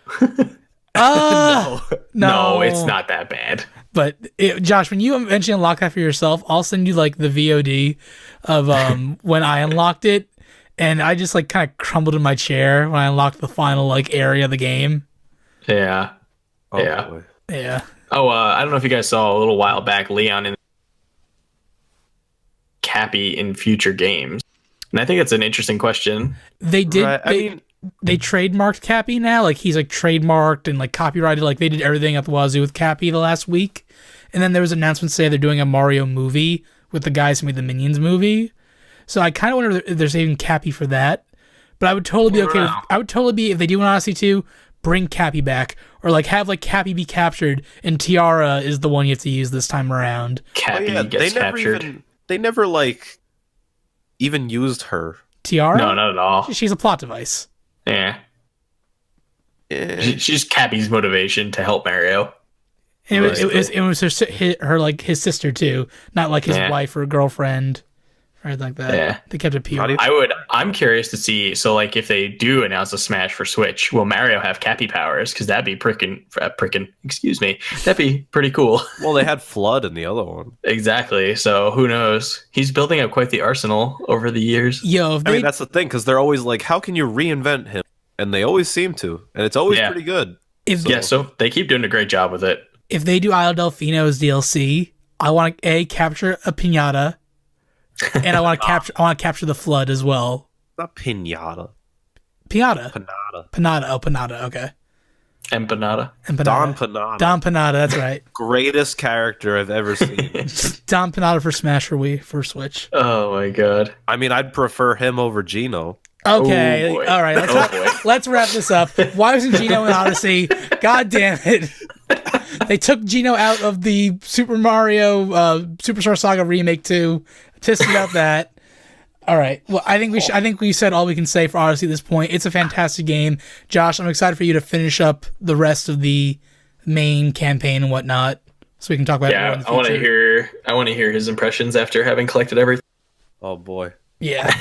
No, it's not that bad. But Josh, when you eventually unlock that for yourself, I'll send you like the VOD of when I unlocked it, and I just like kind of crumbled in my chair when I unlocked the final like area of the game. Yeah. Oh, yeah. Boy. Yeah. Oh, I don't know if you guys saw a little while back Leon and Cappy in future games, and I think it's an interesting question. They did. Right. They trademarked Cappy now. Like he's like trademarked and like copyrighted. Like they did everything at the wazoo with Cappy the last week. And then there was announcements say they're doing a Mario movie with the guys who made the Minions movie. So I kind of wonder if they're saving Cappy for that. But I would totally be okay. I would totally be, if they do an Odyssey 2, bring Cappy back, or like have like Cappy be captured and Tiara is the one you have to use this time around. Cappy gets captured. They never like even used her. Tiara? No, not at all. She's a plot device. Yeah. She's Cappy's motivation to help Mario. And it was her like his sister too, not like his wife or girlfriend or anything like that. Yeah. They kept it pure. I'm curious to see. So like if they do announce a Smash for Switch, will Mario have Cappy powers? Because that'd be excuse me. That'd be pretty cool. Well, they had Flood in the other one. Exactly. So who knows? He's building up quite the arsenal over the years. Yo, I mean that's the thing, because they're always like, how can you reinvent him? And they always seem to, and it's always pretty good. So they keep doing a great job with it. If they do Isle Delfino's DLC, I want to capture a pinata, and I want to capture the Flood as well. Not pinata. Pinata. Panada. Oh, Panada. Okay. Empanada. Don Panada. Don Panada. That's right. Greatest character I've ever seen. Don Panada for Smash for Switch. Oh my god. I mean, I'd prefer him over Gino. Okay, all right. Let's wrap this up. Why wasn't Gino in Odyssey? God damn it! They took Gino out of the Super Mario Superstar Saga Remake 2. Pissed about that. All right. Well, I think we said all we can say for Odyssey at this point. It's a fantastic game, Josh. I'm excited for you to finish up the rest of the main campaign and whatnot, so we can talk about it more in the future. I want to hear his impressions after having collected everything. Oh boy. Yeah.